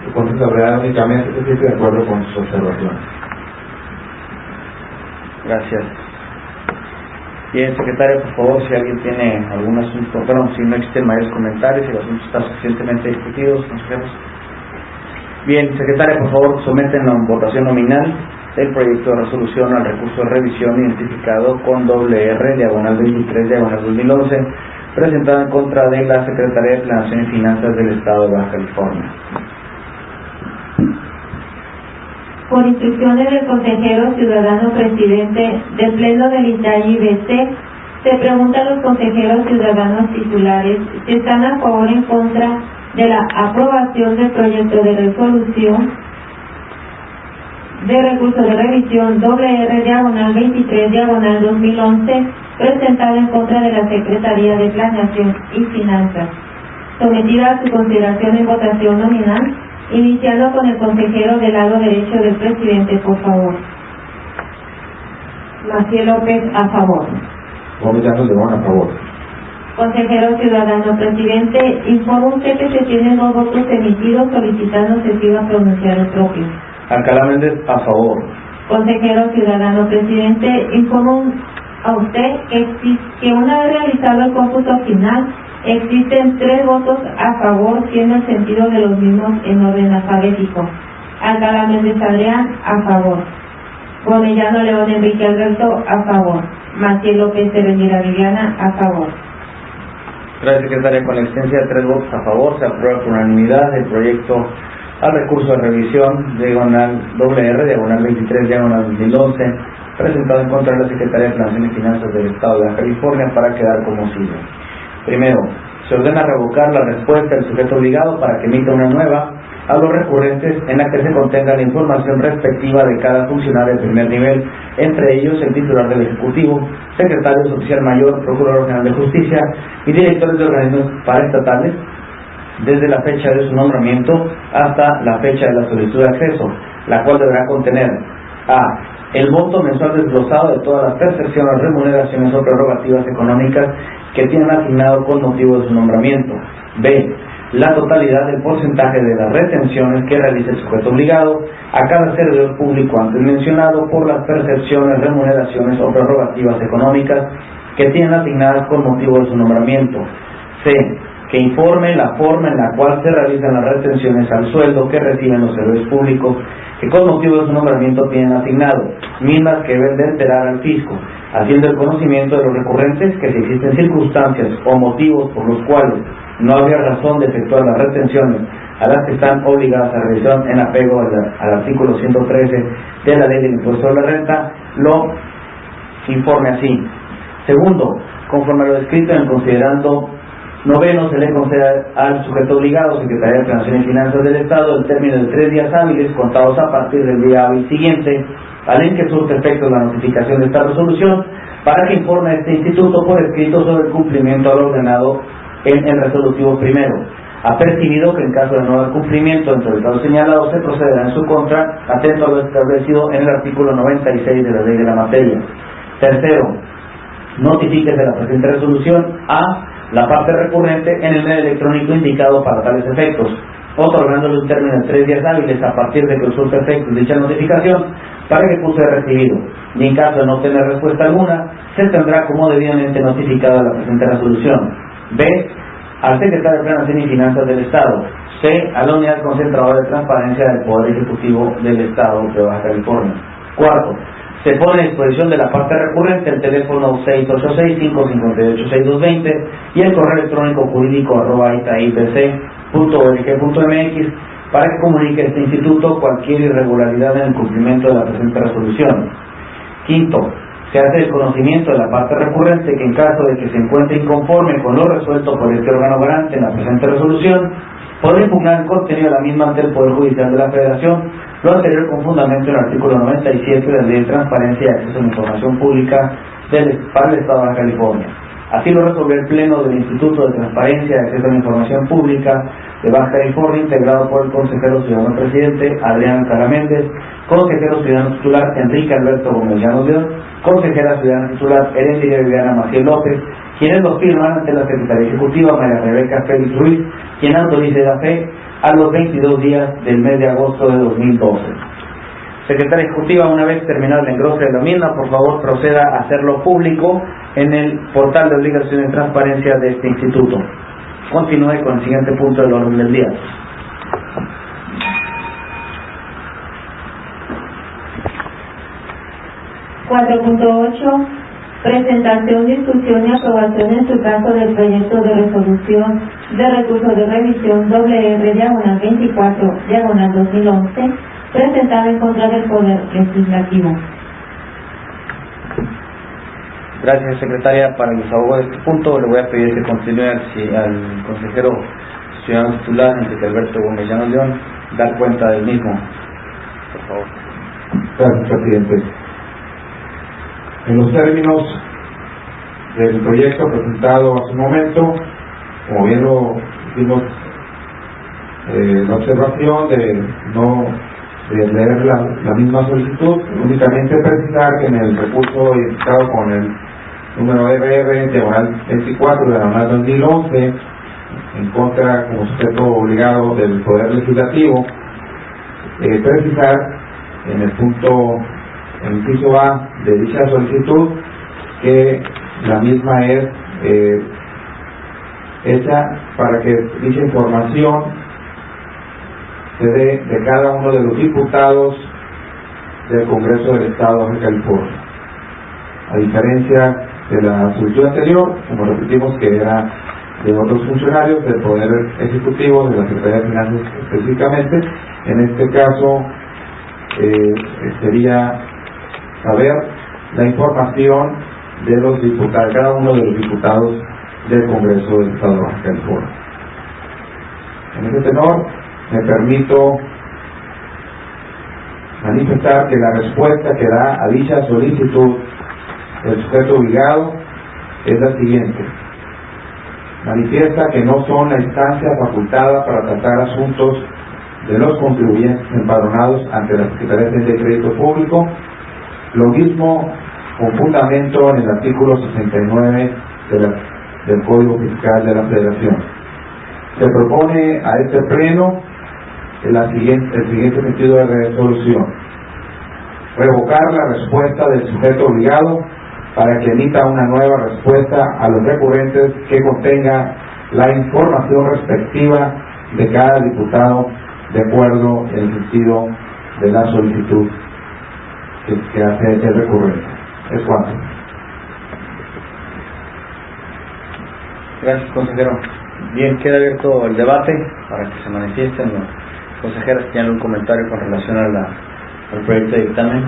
Entonces, habrá únicamente estoy de acuerdo con sus observaciones. Gracias. Bien, secretario, por favor, si alguien tiene algún asunto, bueno, si no existen mayores comentarios, si el asunto está suficientemente discutido, consejeros. Bien, secretaria, por favor, someten la votación nominal el proyecto de resolución al recurso de revisión identificado con $R/23/2011, presentado en contra de la Secretaría de Planeación y Finanzas del Estado de Baja California. Por instrucciones del consejero ciudadano presidente del Pleno del INTAI-BC, se pregunta a los consejeros ciudadanos titulares si están a favor o en contra de la aprobación del proyecto de resolución de recurso de revisión R/23/2011, presentado en contra de la Secretaría de Planeación y Finanzas, sometida a su consideración en votación nominal, iniciando con el consejero del lado derecho del presidente, por favor. Maciel López, a favor. Gómez León, a favor. Consejero ciudadano presidente, informa usted que se tienen 2 votos emitidos solicitando se siga a pronunciar el propio. Alcalá Méndez, a favor. Consejero ciudadano presidente, informo a usted que una vez realizado el cómputo final, existen 3 votos a favor, siendo el sentido de los mismos en orden alfabético. Alcalá Méndez Adrián, a favor. Gomellano León Enrique Alberto, a favor. Maciel López Heredia Viviana, a favor. Gracias, secretaria. Con la existencia de 3 votos a favor, se aprueba por unanimidad el proyecto al recurso de revisión diagonal WR, diagonal 23, diagonal 2011, presentado en contra de la Secretaría de Planeación y Finanzas del Estado de Baja California para quedar como sigue. Primero, se ordena revocar la respuesta del sujeto obligado para que emita una nueva a los recurrentes en la que se contenga la información respectiva de cada funcionario de primer nivel, entre ellos el titular del Ejecutivo, secretario oficial mayor, procurador general de justicia y directores de organismos paraestatales, desde la fecha de su nombramiento hasta la fecha de la solicitud de acceso, la cual deberá contener a. El monto mensual desglosado de todas las percepciones, remuneraciones o prerrogativas económicas que tienen asignado con motivo de su nombramiento. B. La totalidad del porcentaje de las retenciones que realice el sujeto obligado a cada servidor público antes mencionado por las percepciones, remuneraciones o prerrogativas económicas que tienen asignadas con motivo de su nombramiento. C. Que informe la forma en la cual se realizan las retenciones al sueldo que reciben los servidores públicos que con motivo de su nombramiento tienen asignado, mismas que deben de enterar al fisco, haciendo el conocimiento de los recurrentes que si existen circunstancias o motivos por los cuales no habría razón de efectuar las retenciones a las que están obligadas a revisión en apego al artículo 113 de la Ley del Impuesto de la Renta, lo informe así. Segundo, conforme a lo descrito en el considerando noveno, se le concede al sujeto obligado, Secretaría de Planeación y Finanzas del Estado, el término de 3 días hábiles contados a partir del día hábil siguiente, al en que surte efecto la notificación de esta resolución, para que informe a este instituto por escrito sobre el cumplimiento a lo ordenado en el resolutivo primero. Apercibido que en caso de no haber cumplimiento dentro del caso señalado, se procederá en su contra, atento a lo establecido en el artículo 96 de la ley de la materia. Tercero, notifíquese la presente resolución a la parte recurrente en el medio electrónico indicado para tales efectos, otorgándole un término de 3 días hábiles a partir de que surte efecto dicha notificación para que sea recibido, y en caso de no tener respuesta alguna, se tendrá como debidamente notificada la presente resolución. B. Al secretario de Planeación y Finanzas del Estado. C. A la unidad concentradora de transparencia del Poder Ejecutivo del Estado de Baja California. Cuarto, se pone a disposición de la parte recurrente el teléfono 686-558-6220 y el correo electrónico jurídico @itaipc.org.mx para que comunique a este instituto cualquier irregularidad en el cumplimiento de la presente resolución. Quinto, se hace el conocimiento de la parte recurrente que en caso de que se encuentre inconforme con lo resuelto por este órgano garante en la presente resolución, podrá impugnar el contenido de la misma ante el Poder Judicial de la Federación, lo anterior con fundamento en el artículo 97 de la Ley de Transparencia y Acceso a la Información Pública para el Estado de Baja California. Así lo resolvió el Pleno del Instituto de Transparencia y Acceso a la Información Pública de Baja California, integrado por el consejero ciudadano presidente Adrián Alcalá Méndez, consejero ciudadano titular Enrique Alberto Gomellano León, consejera ciudadana titular Heredia Viviana Maciel López, quienes lo firman ante la Secretaría Ejecutiva María Rebeca Félix Ruiz, quien autorice la fe a los 22 días del mes de agosto de 2012. Secretaria Ejecutiva, una vez terminado el engrose de la misma, por favor proceda a hacerlo público en el portal de obligación y transparencia de este instituto. Continúe con el siguiente punto del orden del día. Presentación, discusión y aprobación en su caso del proyecto de resolución de recurso de revisión WR-24-2011 presentado en contra del Poder Legislativo. Gracias, secretaria. Para el desahogo de este punto le voy a pedir que continúe al consejero ciudadano titular Enrique Alberto Gomellano León dar cuenta del mismo, por favor. Gracias, presidente. En los términos del proyecto presentado hace un momento, como bien lo hicimos, la observación de no leer la misma solicitud, únicamente precisar que en el recurso identificado con el número EBR-24/2011 en contra como sujeto obligado del Poder Legislativo, precisar en el punto, en el inciso A de dicha solicitud, que la misma es hecha para que dicha información se dé de cada uno de los diputados del Congreso del Estado de Baja California. A diferencia de la solicitud anterior, como repetimos que era de otros funcionarios del Poder Ejecutivo, de la Secretaría de Finanzas específicamente, en este caso sería saber la información de los diputados, cada uno de los diputados del Congreso del Estado de Baja California. En ese tenor, me permito manifestar que la respuesta que da a dicha solicitud el sujeto obligado es la siguiente: manifiesta que no son la instancia facultada para tratar asuntos de los contribuyentes empadronados ante la Secretaría de Hacienda y Crédito Público, lo mismo con fundamento en el artículo 69 del Código Fiscal de la Federación. Se propone a este pleno el siguiente sentido de resolución: revocar la respuesta del sujeto obligado para que emita una nueva respuesta a los recurrentes que contenga la información respectiva de cada diputado de acuerdo en el sentido de la solicitud que hace el recurrente. Es cuanto. Gracias, consejero. Bien, queda abierto el debate para que se manifiesten los consejeros que tienen un comentario con relación al proyecto de dictamen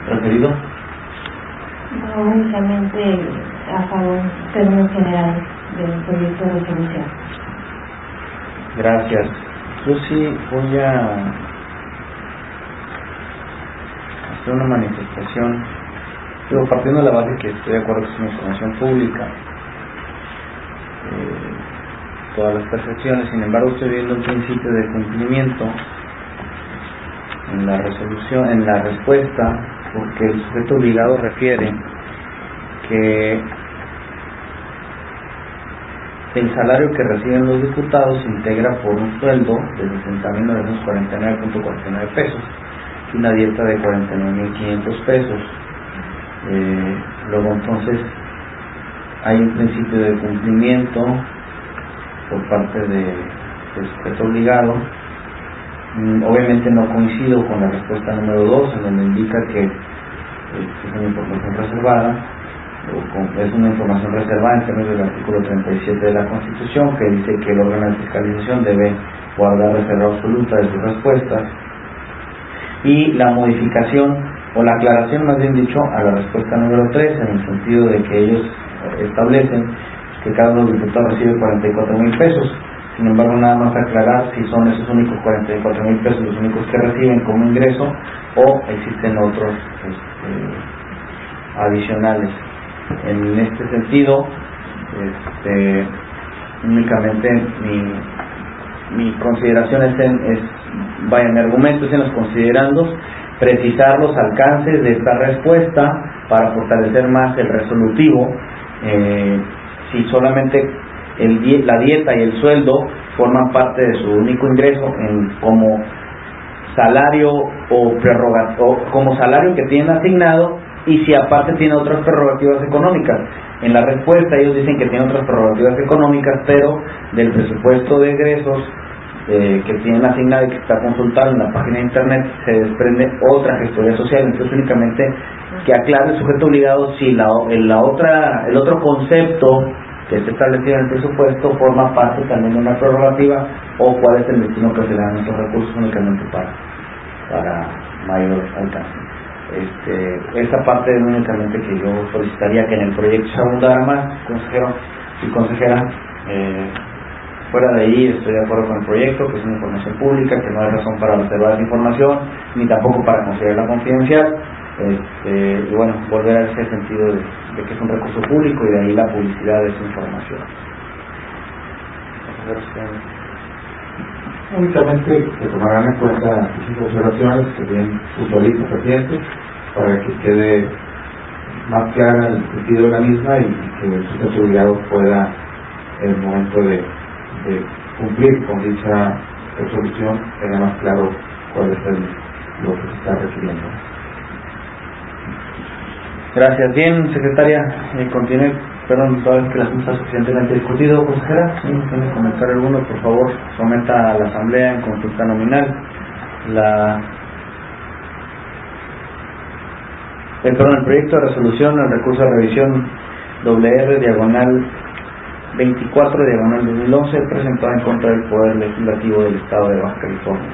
referido. No, únicamente a favor en términos generales del proyecto de resolución. Gracias. Yo sí voy a hacer una manifestación, partiendo de la base que estoy de acuerdo que es una información pública, todas las percepciones. Sin embargo, estoy viendo un principio de cumplimiento en la resolución, en la respuesta, porque el sujeto obligado refiere que el salario que reciben los diputados se integra por un sueldo de 60.949.49 pesos y una dieta de 49.500 pesos. Luego, entonces, hay un principio de cumplimiento por parte del sujeto obligado. Obviamente no coincido con la respuesta número 2, en donde indica que es una información reservada, es una información reservada en términos del artículo 37 de la Constitución, que dice que el órgano de fiscalización debe guardar reserva absoluta de sus respuestas, y la modificación, o la aclaración más bien dicho, a la respuesta número 3, en el sentido de que ellos establecen que cada uno de los diputados recibe 44.000 pesos. Sin embargo, nada más aclarar si son esos únicos 44.000 pesos los únicos que reciben como ingreso o existen otros adicionales. En este sentido, únicamente mi consideración mi argumento es en los considerandos precisar los alcances de esta respuesta para fortalecer más el resolutivo. Si solamente la dieta y el sueldo forman parte de su único ingreso como salario o como salario que tienen asignado, y si aparte tiene otras prerrogativas económicas. En la respuesta ellos dicen que tiene otras prerrogativas económicas, pero del presupuesto de egresos que tienen asignado y que está consultado en la página de internet se desprende otra gestoría social. Entonces, únicamente que aclare el sujeto obligado si el otro concepto que está establecido en el presupuesto forma parte también de una prerrogativa, o cuál es el destino que se le dan esos recursos únicamente para mayor alcance. Esta parte es únicamente que yo solicitaría que en el proyecto se abundara más, consejero y consejera. Fuera de ahí estoy de acuerdo con el proyecto, que es una información pública, que no hay razón para reservar esa información, ni tampoco para considerarla confidencial. Y bueno, volver a ese sentido de que es un recurso público y de ahí la publicidad de esa información. Únicamente se tomarán en cuenta estas observaciones que bien puntualistas recientes para que quede más clara el sentido de la misma y que el sujeto obligado pueda, en el momento de cumplir con dicha resolución, tenga más claro cuál es lo que se está requiriendo. Gracias. Bien, secretaria, continúe. Perdón, toda vez que el asunto está suficientemente discutido, consejera, si tiene comentario alguno, por favor, someta a la asamblea en consulta nominal El proyecto de resolución al recurso de revisión WR/24/2011 presentado en contra del Poder Legislativo del Estado de Baja California.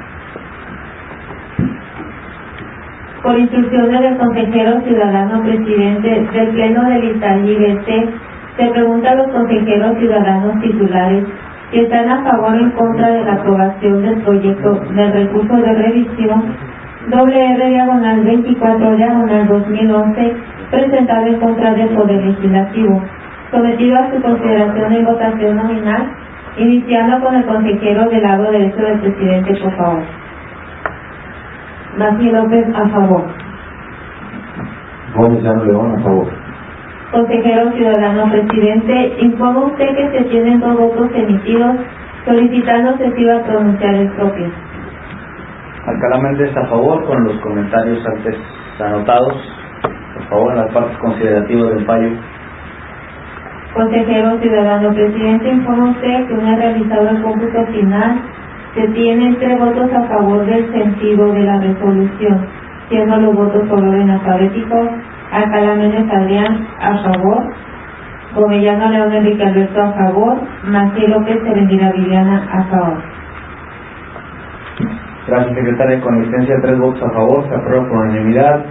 Por instrucciones del consejero ciudadano presidente del Pleno del ITAI-BC, se pregunta a los consejeros ciudadanos titulares si están a favor o en contra de la aprobación del proyecto del recurso de revisión WR/24/2011 presentado en contra del Poder Legislativo, sometido a su consideración en votación nominal, iniciando con el consejero del lado derecho del presidente, por favor. Maciel López, a favor. Gómez Llano León, a favor. Consejero ciudadano presidente, informa usted que se tienen 2 votos emitidos, solicitando se iba a pronunciar el propio. Alcalá Méndez, a favor, con los comentarios antes anotados. Por favor, en las partes considerativas del fallo. Consejero ciudadano presidente, informa usted que una vez realizado el cómputo final, se tienen 3 votos a favor del sentido de la resolución, siendo los votos por orden alfabético: Alcalá Méndez Adrián, a favor; Gomellano León Enrique Alberto, a favor; Maciel López Serendira Viviana, a favor. Gracias, secretaria. Con existencia de 3 votos a favor, se aprueba por unanimidad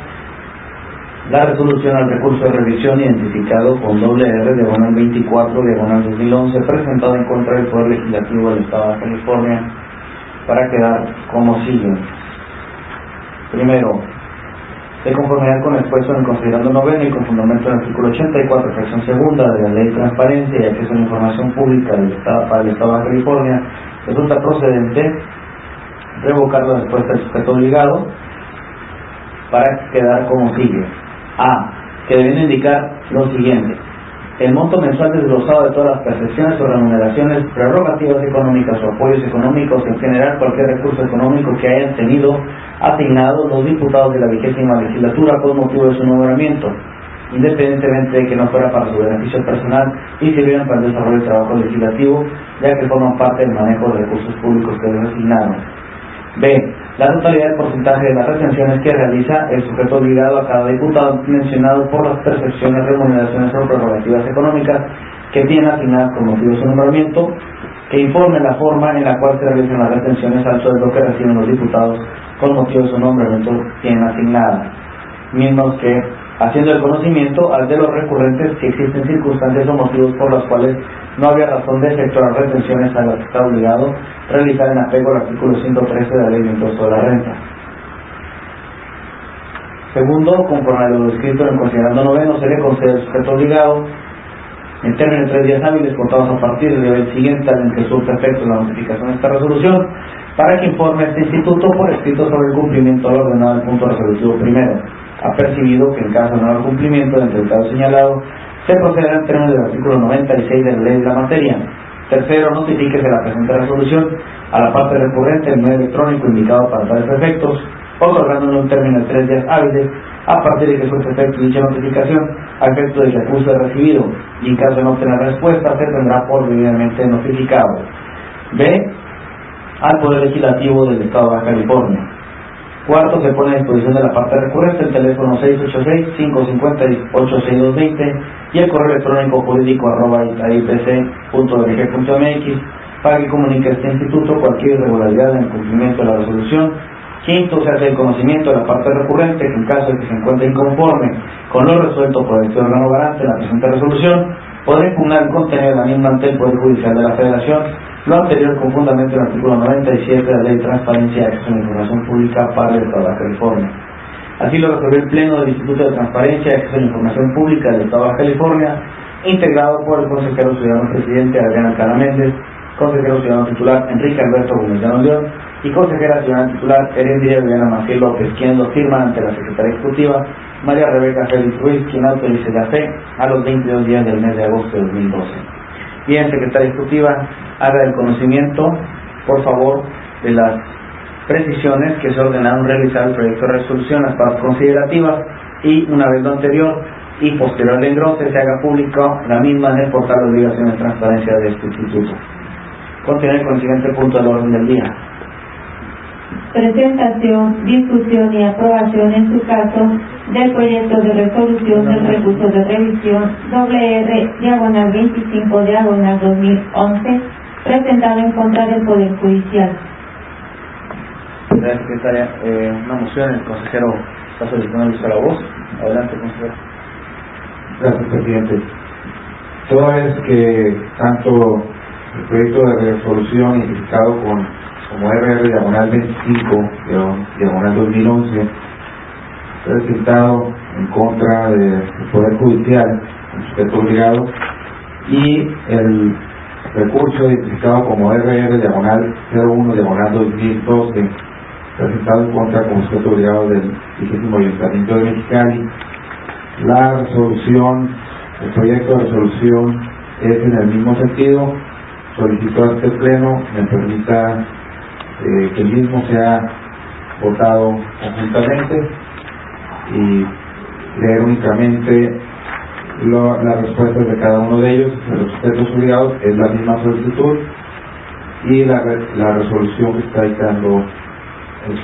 la resolución al recurso de revisión identificado con WR/24/2011 presentado en contra del Poder Legislativo del Estado de California, para quedar como sigue. Primero, de conformidad con el expuesto en considerando noveno y con fundamento en el artículo 84, fracción segunda de la Ley de Transparencia y Acceso a la Información Pública del Estado para el Estado de California, resulta procedente revocar la respuesta del sujeto obligado para quedar como sigue. A. Que deben indicar lo siguiente: el monto mensual desglosado de todas las percepciones o remuneraciones, prerrogativas económicas o apoyos económicos, en general cualquier recurso económico que hayan tenido asignado los diputados de la 20ª legislatura por motivo de su nombramiento, independientemente de que no fuera para su beneficio personal y sirvieran para el desarrollo del trabajo legislativo, ya que forman parte del manejo de recursos públicos que les asignaron. B. La totalidad del porcentaje de las retenciones que realiza el sujeto obligado a cada diputado mencionado por las percepciones, remuneraciones o prerrogativas económicas que tiene asignadas con motivo de su nombramiento, que informe la forma en la cual se realizan las retenciones al sueldo que reciben los diputados con motivo de su nombramiento tienen asignadas, mismos que, haciendo el conocimiento al de los recurrentes que existen circunstancias o motivos por las cuales no había razón de efectuar retenciones a las que está obligado realizar en apego al artículo 113 de la Ley de Impuesto de la Renta. Segundo, conforme a lo descrito en considerando noveno, se le concede al sujeto obligado, en términos de 3 días hábiles contados a partir del nivel siguiente al en que surte efecto la notificación de esta resolución, para que informe a este instituto por escrito sobre el cumplimiento de lo ordenado del punto resolutivo primero. Ha percibido que en caso de no haber cumplimiento del tratado señalado, se procederá en términos del artículo 96 de la ley de la materia. Tercero, notifíquese la presente resolución a la parte recurrente el medio electrónico indicado para tales efectos, otorgándole un término de 3 días hábiles a partir de que surte efecto dicha notificación, a efecto de que acuse de recibido, y en caso de no obtener respuesta, se tendrá por debidamente notificado. B. Al Poder Legislativo del Estado de Baja California. Cuarto, se pone a disposición de la parte recurrente el teléfono 686-558-6220 y el correo electrónico jurídico@itaiPC.org.mx para que comunique a este instituto cualquier irregularidad en el cumplimiento de la resolución. Quinto, se hace el conocimiento de la parte recurrente que en caso de que se encuentre inconforme con lo resuelto por este órgano garante en la presente resolución, podrá impugnar el contenido de la misma ante el Poder Judicial de la Federación, lo anterior con fundamento en el artículo 97 de la Ley de Transparencia y Acceso a la Información Pública para el Estado de California. Así lo resolvió el Pleno del Instituto de Transparencia y Acceso a la Información Pública del Estado de California, integrado por el consejero ciudadano presidente Adrián Alcalá Méndez, consejero ciudadano titular Enrique Alberto Gómez Llano León y consejera ciudadana titular Erendira Viviana Maciel López, quienes lo firman ante la secretaria ejecutiva María Rebeca Félix Ruiz, quien autorice la fe a los 22 días del mes de agosto de 2012. Bien, secretaria ejecutiva, haga el conocimiento, por favor, de las precisiones que se ordenaron realizar el proyecto de resolución, las partes considerativas, y una vez lo anterior y posterior al engrose se haga público la misma en el portal de obligaciones de transparencia de este instituto. Continuar con el siguiente punto del orden del día. Presentación, discusión y aprobación en su caso del proyecto de resolución del recurso de revisión WR/25/2011 presentado en contra del Poder Judicial. Gracias, secretaria. Una moción, el consejero está solicitando el uso de la voz. Adelante, consejero. Gracias, presidente. Toda vez que tanto el proyecto de resolución identificado como RR/25/2011 presentado en contra del Poder Judicial con sujeto obligado, y el recurso identificado como RR/01/2012 presentado en contra como sujeto obligado del 20º Ayuntamiento de Mexicali. La resolución, el proyecto de resolución es en el mismo sentido. Solicito a este pleno me permita que el mismo sea votado conjuntamente y leer únicamente las respuestas de cada uno de ellos. De los sujetos obligados es la misma solicitud y la resolución que está dictando es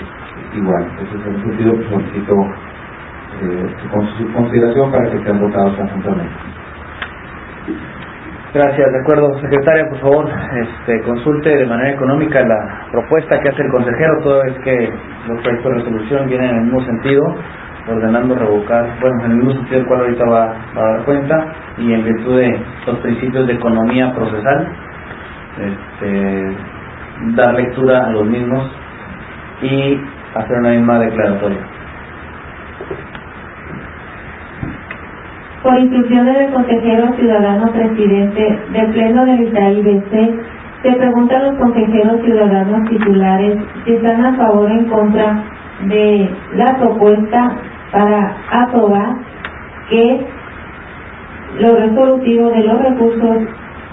igual. Entonces, en ese sentido, solicito con su consideración para que sean votados conjuntamente. Gracias, de acuerdo. Secretaria, por favor, consulte de manera económica la propuesta que hace el consejero, toda vez que los proyectos de resolución vienen en el mismo sentido, ordenando revocar, en el mismo sentido del cual ahorita va a dar cuenta, y en virtud de los principios de economía procesal, dar lectura a los mismos y hacer una misma declaratoria. Por instrucciones del consejero ciudadano presidente del Pleno del ITAI-BC, se pregunta a los consejeros ciudadanos titulares si están a favor o en contra de la propuesta para aprobar que lo resolutivo de los recursos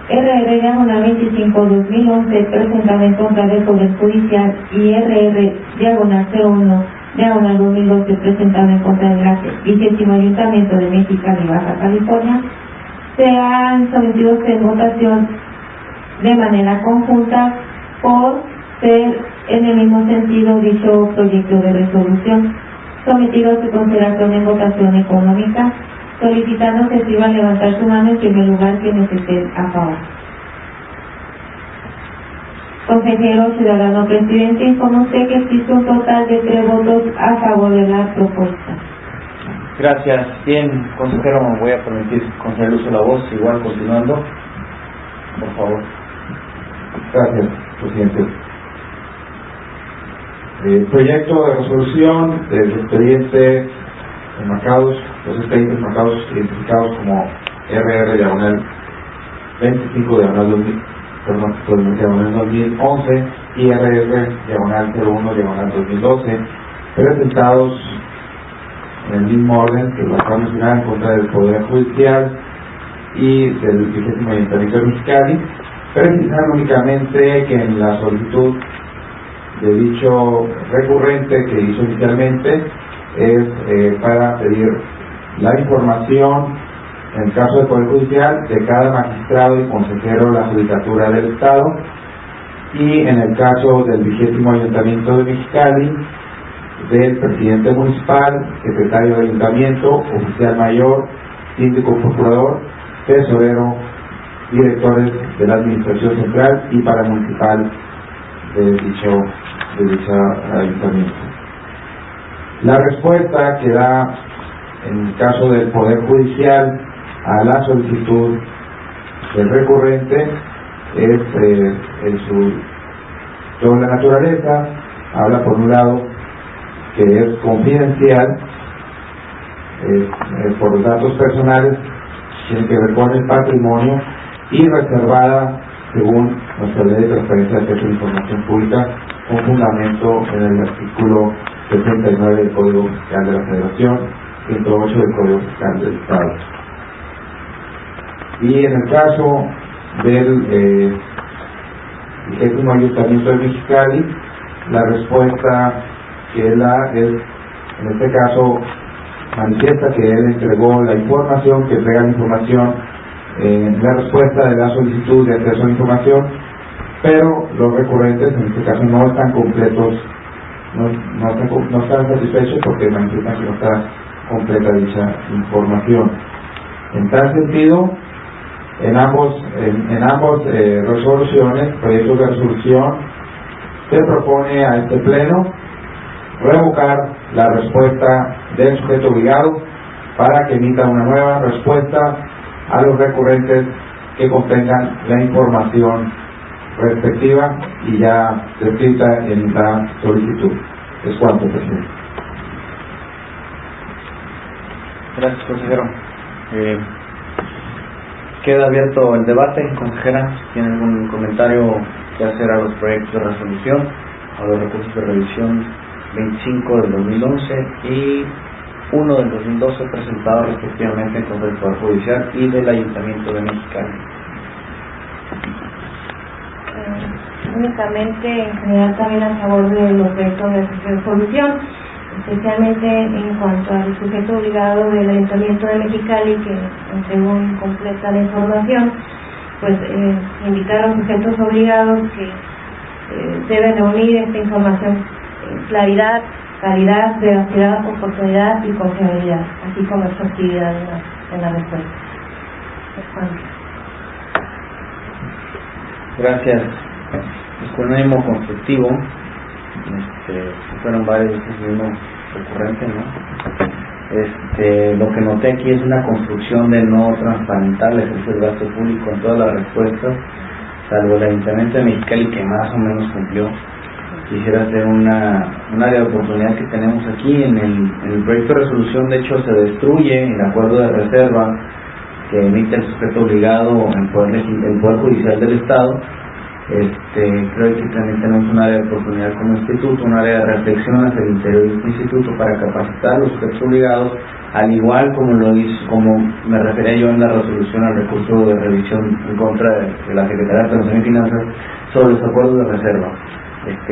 RR/25/2011 presentado en contra del Poder Judicial y RR/01/2012 presentado en contra del 20º Ayuntamiento de Mexicali, Baja California, sean sometidos en votación de manera conjunta por ser en el mismo sentido dicho proyecto de resolución, sometido a su consideración en votación económica, solicitando que se iba a levantar su mano en primer lugar quienes estén a favor. Consejero ciudadano presidente, informa usted que existe un total de 3 votos a favor de la propuesta. Gracias. Bien, consejero, me voy a permitir conceder el uso de la voz, igual continuando, por favor. Gracias, presidente. El proyecto de resolución del expediente enmarcados, los expedientes marcados identificados como RR/25/2011 y RR/01/2012, presentados en el mismo orden que lo acabo de mencionar en contra del Poder Judicial y del 20º Ayuntamiento de Mexicali, precisar únicamente que en la solicitud de dicho recurrente que hizo inicialmente es para pedir la información, en el caso del Poder Judicial, de cada magistrado y consejero de la Judicatura del Estado, y en el caso del 20º Ayuntamiento de Mexicali, del presidente municipal, secretario de ayuntamiento, oficial mayor, síndico, procurador, tesorero, directores de la administración central y paramunicipal de dicho ayuntamiento. La respuesta que da en el caso del Poder Judicial a la solicitud del recurrente es en su doble naturaleza. Habla por un lado que es confidencial por los datos personales, tiene que ver con el patrimonio, y reservada según nuestra ley de transparencia de acceso a la información pública, con fundamento en el artículo 79 del Código Fiscal de la Federación, 108 del Código Fiscal del Estado. Y en el caso del 20º Ayuntamiento de Mexicali, la respuesta que él da es, en este caso, manifiesta que él entregó la información, que entrega la información en la respuesta de la solicitud de acceso a la información, pero los recurrentes en este caso no están completos, no están satisfechos porque manifiestan que no está completa dicha información. En tal sentido, en ambos resoluciones, proyectos de resolución, se propone a este Pleno revocar la respuesta del sujeto obligado para que emita una nueva respuesta a los recurrentes que contengan la información respectiva y ya descrita en la solicitud. Es cuanto, presidente. Gracias, consejero. Queda abierto el debate. Consejera, ¿tiene algún comentario que hacer a los proyectos de resolución, a los recursos de revisión 25 del 2011 y 1 del 2012 presentados respectivamente en contra del Poder Judicial y del Ayuntamiento de Mexicali? Únicamente en general también a favor de los proyectos de resolución, especialmente en cuanto al sujeto obligado del Ayuntamiento de Mexicali, que según completa la información, pues indicar a los sujetos obligados que deben reunir esta información claridad, calidad, veracidad, oportunidad y confiabilidad, así como efectividad en la respuesta. Gracias. Pues con un ánimo constructivo, fueron varios de estos mismos recurrentes, ¿no? Lo que noté aquí es una construcción de no transparentar el ejercicio del gasto público en todas las respuestas, salvo el Ayuntamiento de Mexicali, que más o menos cumplió. Quisiera hacer un área de oportunidad que tenemos aquí en el proyecto de resolución. De hecho, se destruye el acuerdo de reserva que emite el sujeto obligado en el Poder Judicial del Estado. Creo que también tenemos un área de oportunidad como instituto, un área de reflexión hacia el interior de este instituto para capacitar a los sujetos obligados, al igual como me refería yo en la resolución al recurso de revisión en contra de la Secretaría de Planeación y Finanzas sobre los acuerdos de reserva.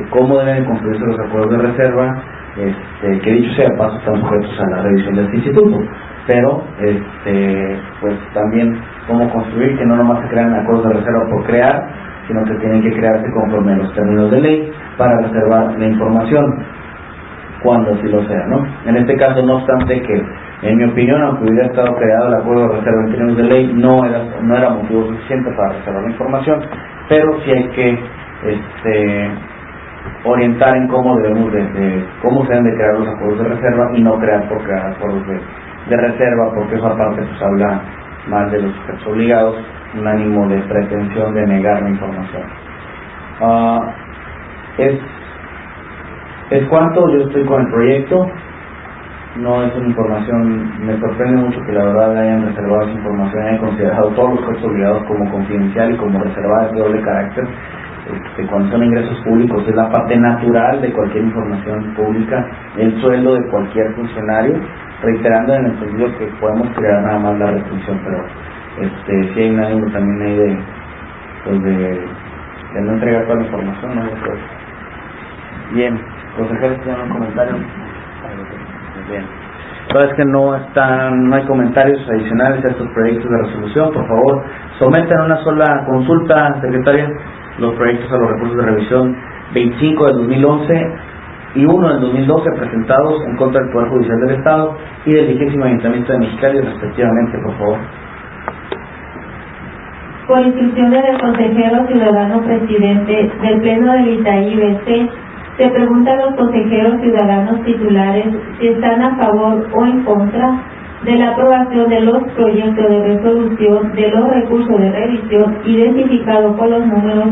Cómo deben cumplirse los acuerdos de reserva, que dicho sea de paso están sujetos a la revisión de este instituto, pero pues también cómo construir que no nomás se crean acuerdos de reserva por crear, sino que tienen que crearse conforme a los términos de ley para reservar la información cuando así lo sea, ¿no? En este caso, no obstante que, en mi opinión, aunque hubiera estado creado el acuerdo de reserva en términos de ley, no era motivo suficiente para reservar la información, pero sí hay que orientar en cómo cómo se deben de crear los acuerdos de reserva y no crear por crear acuerdos de reserva, porque eso aparte pues habla más de los sujetos obligados, un ánimo de pretensión de negar la información. Es cuanto. Yo estoy con el proyecto, no es una información, me sorprende mucho que la verdad hayan reservado esa información, hayan considerado todos los sujetos obligados como confidencial y como reservadas de doble carácter. Cuando son ingresos públicos es la parte natural de cualquier información pública, el sueldo de cualquier funcionario, reiterando en el sentido que podemos crear nada más la restricción, pero si hay un ánimo también ahí de no entregar toda la información, ¿no? Bien, consejeros, ¿tienen un comentario? Bien. Toda vez que no hay comentarios adicionales a estos proyectos de resolución, por favor, sometan una sola consulta, secretaria, los proyectos a los recursos de revisión 25 del 2011 y 1 del 2012 presentados en contra del Poder Judicial del Estado y del 20º Ayuntamiento de Mexicali, respectivamente, por favor. Por instrucciones del consejero ciudadano presidente del Pleno del Itaí BC, se pregunta a los consejeros ciudadanos titulares si están a favor o en contra de la aprobación de los proyectos de resolución de los recursos de revisión identificados con los números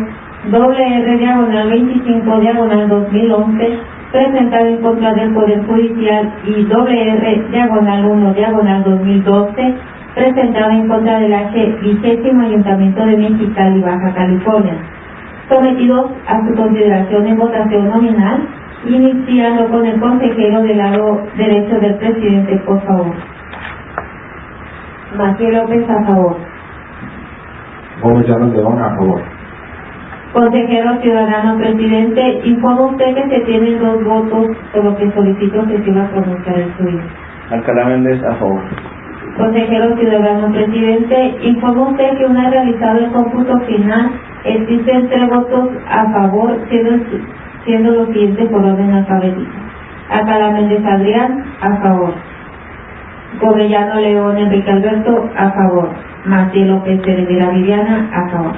WR/25/2011 presentado en contra del Poder Judicial y WR/1/2012 presentado en contra del H20º Ayuntamiento de Mexicali, Baja California, sometidos a su consideración en votación nominal, iniciando con el consejero del lado derecho del presidente, por favor. Maciel López, a favor. Gómez Llanos León, a favor. Consejero ciudadano presidente, informa usted que se tienen 2 votos, por lo que solicito que se iba a pronunciar el suyo. Alcalá Méndez, a favor. Consejero ciudadano presidente, informa usted que una vez realizado el cómputo final, existen 3 votos a favor, siendo los siguientes por orden alfabético. Alcalá Méndez Adrián, a favor. Poblellano León Enrique Alberto, a favor. Maciel López Herrera Viviana, a favor.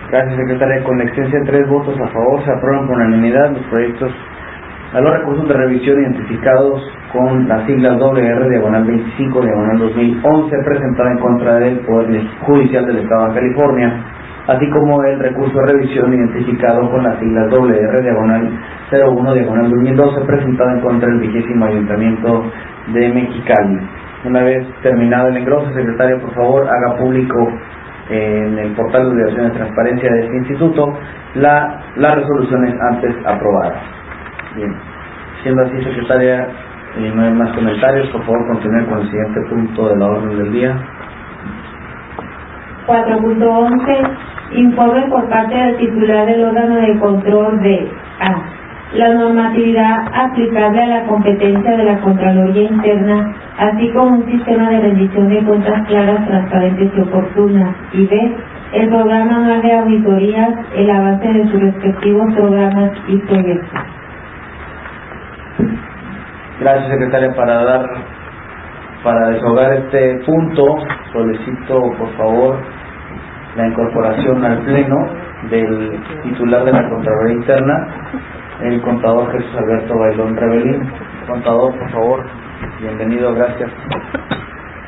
Gracias, secretaria. Con la existencia de 3 votos a favor, se aprueban por unanimidad los proyectos a los recursos de revisión identificados con las siglas WR/25/2011 presentada en contra del Poder Judicial del Estado de California, así como el recurso de revisión identificado con las siglas WR/01/2012 presentado en contra del 20º Ayuntamiento de Mexicali. Una vez terminado el engroso, secretario, por favor, haga público en el portal de obligaciones de transparencia de este instituto las resoluciones antes aprobadas. Bien, siendo así, secretaria, no hay más comentarios, por favor continuar con el siguiente punto de la orden del día. 4.11. Informe por parte del titular del órgano de control de A. La normatividad aplicable a la competencia de la Contraloría Interna, así como un sistema de rendición de cuentas claras, transparentes y oportunas. Y B. El programa anual de auditorías, el avance de sus respectivos programas y proyectos. Gracias, secretaria. Para desahogar este punto, solicito, por favor, la incorporación al Pleno del titular de la Contraloría Interna, el contador Jesús Alberto Bailón Rebelín. Contador, por favor, bienvenido, gracias.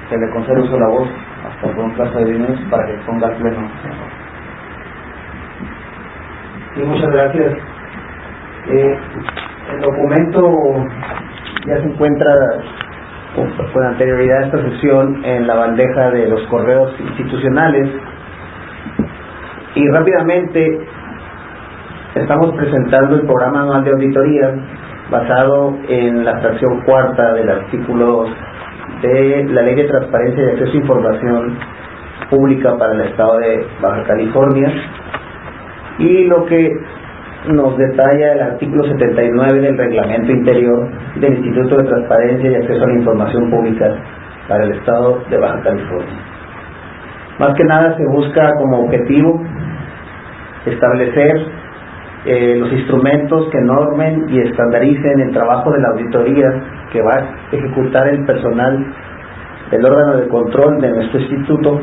Se le concede uso de la voz hasta por un plazo de 10 minutos para que ponga al Pleno. Sí, muchas gracias. El documento ya se encuentra con anterioridad a esta sesión en la bandeja de los correos institucionales y rápidamente estamos presentando el programa anual de auditoría basado en la fracción 4ª del artículo de la Ley de Transparencia y Acceso a Información Pública para el Estado de Baja California, y lo que nos detalla el artículo 79 del Reglamento Interior del Instituto de Transparencia y Acceso a la Información Pública para el Estado de Baja California. Más que nada se busca como objetivo establecer los instrumentos que normen y estandaricen el trabajo de la auditoría que va a ejecutar el personal del órgano de control de nuestro instituto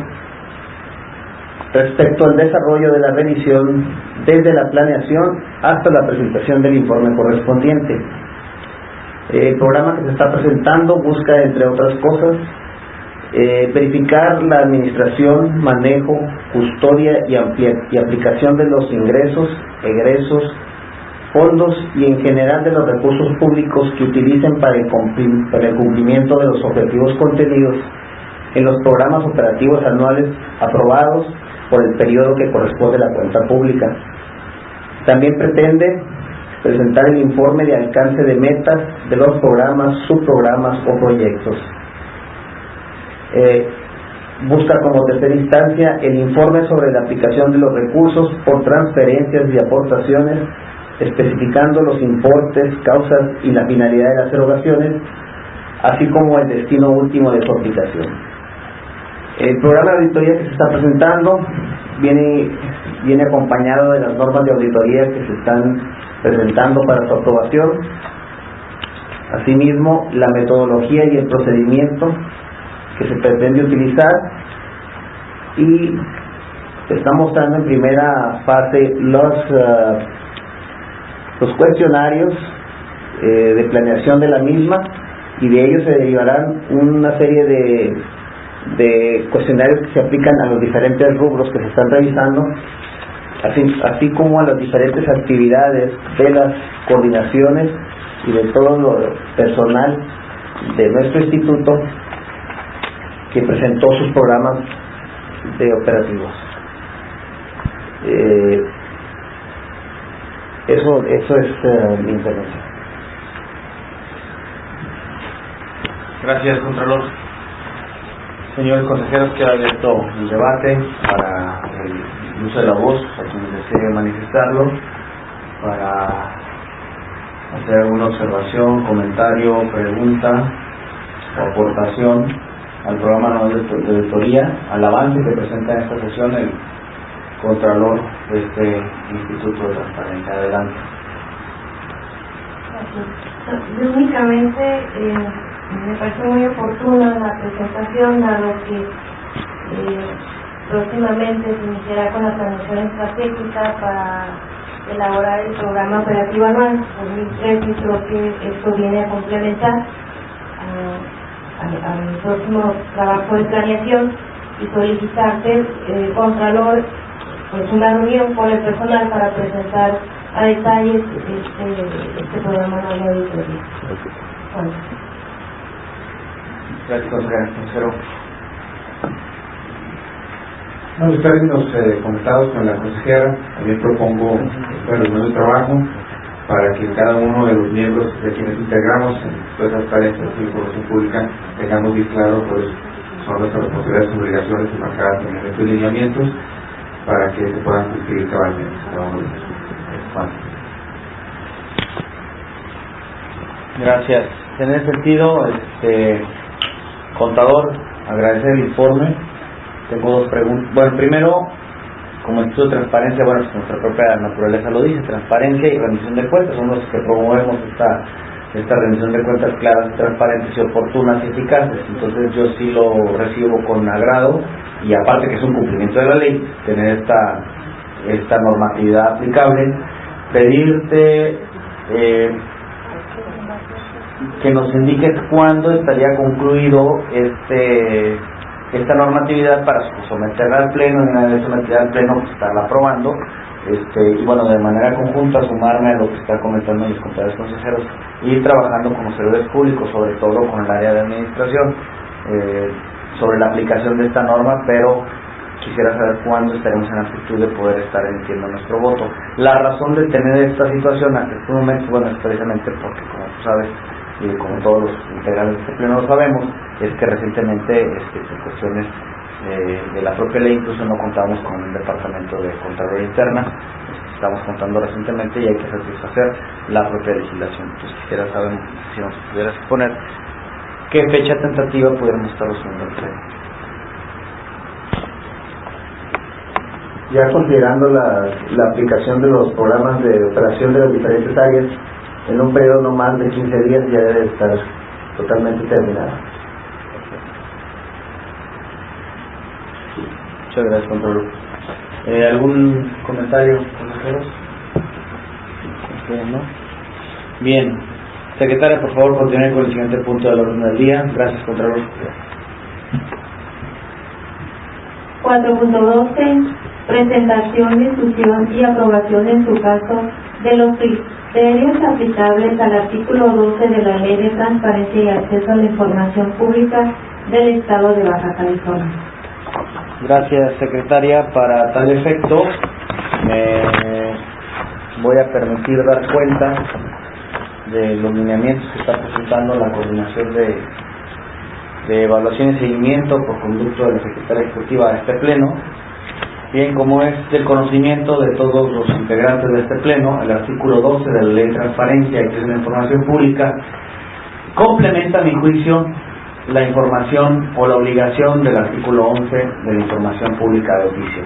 respecto al desarrollo de la revisión desde la planeación hasta la presentación del informe correspondiente. El programa que se está presentando busca, entre otras cosas, verificar la administración, manejo, custodia y aplicación de los ingresos, egresos, fondos y en general de los recursos públicos que utilicen para el cumplimiento de los objetivos contenidos en los programas operativos anuales aprobados por el periodo que corresponde a la cuenta pública. También pretende presentar el informe de alcance de metas de los programas, subprogramas o proyectos. Busca como tercera instancia el informe sobre la aplicación de los recursos por transferencias y aportaciones, especificando los importes, causas y la finalidad de las erogaciones, así como el destino último de su aplicación. El programa de auditoría que se está presentando viene acompañado de las normas de auditoría que se están presentando para su aprobación. Asimismo, la metodología y el procedimiento que se pretende utilizar, y está mostrando en primera fase los cuestionarios de planeación de la misma, y de ellos se derivarán una serie de cuestionarios que se aplican a los diferentes rubros que se están revisando, así como a las diferentes actividades de las coordinaciones y de todo lo personal de nuestro instituto que presentó sus programas de operativos. Eso es mi intervención. Gracias, Contralor. Señores consejeros, queda abierto el debate para el uso de la voz, a quienes desee manifestarlo, para hacer alguna observación, comentario, pregunta o aportación al programa anual de auditoría, al avance que presenta en esta sesión el Contralor de este Instituto de Transparencia. Adelante. Yo únicamente me parece muy oportuna la presentación, dado que próximamente se iniciará con la planeación estratégica para elaborar el programa operativo anual 2013, y creo que esto viene a complementar al próximo trabajo de planeación y solicitarte, Contralor, pues una reunión con el personal para presentar a detalles este programa anual de auditoría. Bueno. Gracias, consejero. Vamos a estar conectados con la consejera. También propongo reunión de trabajo para que cada uno de los miembros de quienes integramos en todas las tareas de información pública tengamos bien claro pues son nuestras responsabilidades y obligaciones y marcadas en estos lineamientos para que se puedan cumplir cabalmente cada uno de ellos. Gracias. En ese sentido, contador, agradecer el informe. Tengo dos preguntas. Bueno, primero, como estudio de transparencia, bueno, pues nuestra propia naturaleza lo dice, transparencia y rendición de cuentas, son los que promovemos esta rendición de cuentas claras, transparentes y oportunas y eficaces. Entonces yo sí lo recibo con agrado, y aparte que es un cumplimiento de la ley, tener esta normatividad aplicable, pedirte que nos indiques cuándo estaría concluido esta normatividad para someterla al pleno, y una vez sometida al pleno pues estarla aprobando, y bueno, de manera conjunta sumarme a lo que está comentando mis compañeros consejeros, ir trabajando como servidores públicos, sobre todo con el área de administración, sobre la aplicación de esta norma, pero quisiera saber cuándo estaremos en actitud de poder estar emitiendo nuestro voto. La razón de tener esta situación hasta este momento, bueno, es precisamente porque, como tú sabes, y como todos los integrantes de este pleno lo sabemos, es que recientemente, por cuestiones de la propia ley, incluso no contamos con un departamento de Contraloría Interna, estamos contando recientemente y hay que satisfacer la propia legislación. Entonces quisiera saber, si nos pudieras exponer, ¿qué fecha tentativa pudiéramos estar asumiendo el pleno? Ya considerando la aplicación de los programas de operación de las diferentes áreas, en un periodo no más de 15 días ya debe estar totalmente terminado. Muchas gracias, Contralor. ¿Algún comentario, consejeros? ¿No? Bien. Secretaria, por favor, continúe con el siguiente punto del orden del día. Gracias, Contralor. 4.12. Presentación, discusión y aprobación en su caso de los criterios aplicables al artículo 12 de la Ley de Transparencia y Acceso a la Información Pública del Estado de Baja California. Gracias, secretaria. Para tal efecto, me voy a permitir dar cuenta de los lineamientos que está presentando la Coordinación de Evaluación y Seguimiento por conducto de la Secretaria Ejecutiva de este Pleno. Bien, como es del conocimiento de todos los integrantes de este Pleno, el artículo 12 de la Ley de Transparencia y Acceso a la Información Pública complementa, a mi juicio, la información o la obligación del artículo 11 de la Información Pública de Oficio.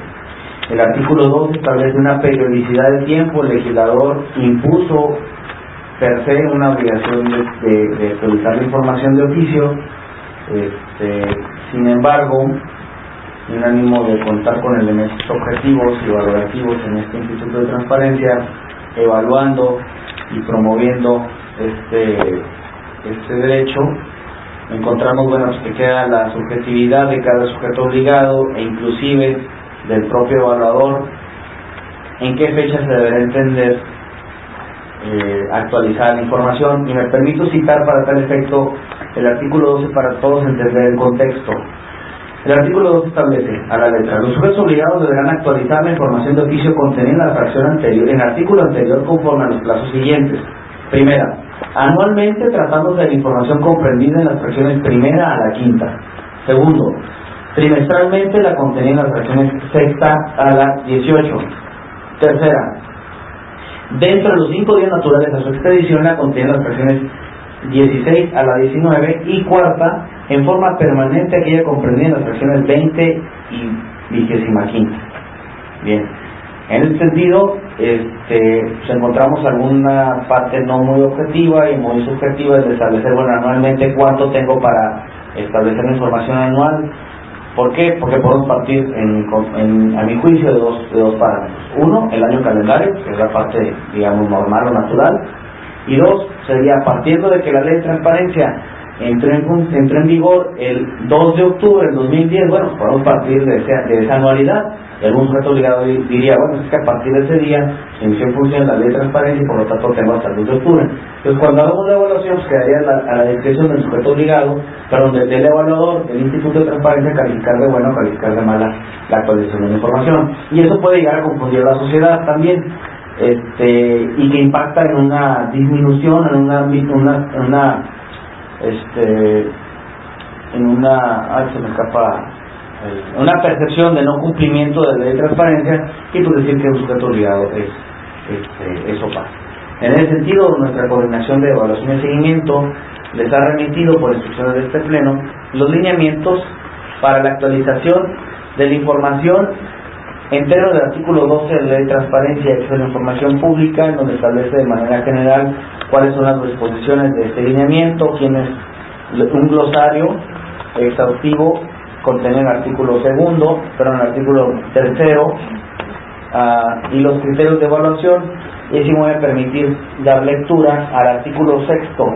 El artículo 12 establece una periodicidad de tiempo. El legislador impuso per se una obligación de publicar la información de oficio. Sin embargo, en ánimo de contar con elementos objetivos y valorativos en este Instituto de Transparencia, evaluando y promoviendo este derecho, encontramos, bueno, que queda la subjetividad de cada sujeto obligado e inclusive del propio evaluador, en qué fecha se deberá entender actualizar la información. Y me permito citar para tal efecto el artículo 12 para todos entender el contexto. El artículo 2 establece a la letra: los sujetos obligados deberán actualizar la información de oficio contenida en la fracción anterior, en el artículo anterior, conforme a los plazos siguientes. Primera, anualmente, tratándose de la información comprendida en las fracciones primera a la quinta. Segundo, trimestralmente, la contenida en las fracciones sexta a la 18. Tercera, dentro de los 5 días naturales a su expedición, la contenida en las fracciones 16 a la 19. Y cuarta, en forma permanente, aquella comprendida en las fracciones 20 y 25. Bien. En ese sentido, encontramos alguna parte no muy objetiva y muy subjetiva de establecer, bueno, anualmente cuánto tengo para establecer la información anual. ¿Por qué? Porque podemos partir, a mi juicio, de dos parámetros. Uno, el año calendario, que es la parte, digamos, normal o natural. Y dos, sería partiendo de que la ley de transparencia entró en vigor el 2 de octubre del 2010, bueno, podemos partir de esa anualidad. Y algún sujeto obligado diría, bueno, es que a partir de ese día se inició en función la ley de transparencia y por lo tanto tengo hasta el 2 de octubre. Entonces, cuando hagamos la evaluación, pues quedaría a la discreción del sujeto obligado, pero del evaluador, del Instituto de Transparencia, calificar de bueno o calificar de mala la actualización de la información. Y eso puede llegar a confundir a la sociedad también, y que impacta en una disminución, una percepción de no cumplimiento de la ley de transparencia y pues decir que un sujeto obligado es opaco. En ese sentido, nuestra coordinación de evaluación y seguimiento les ha remitido por instrucciones de este pleno los lineamientos para la actualización de la información en términos del artículo 12 de la ley de transparencia y acceso a la información pública, en donde establece de manera general cuáles son las disposiciones de este lineamiento, un glosario exhaustivo contiene el artículo segundo, pero en el artículo tercero, y los criterios de evaluación. Y así me voy a permitir dar lectura al artículo sexto.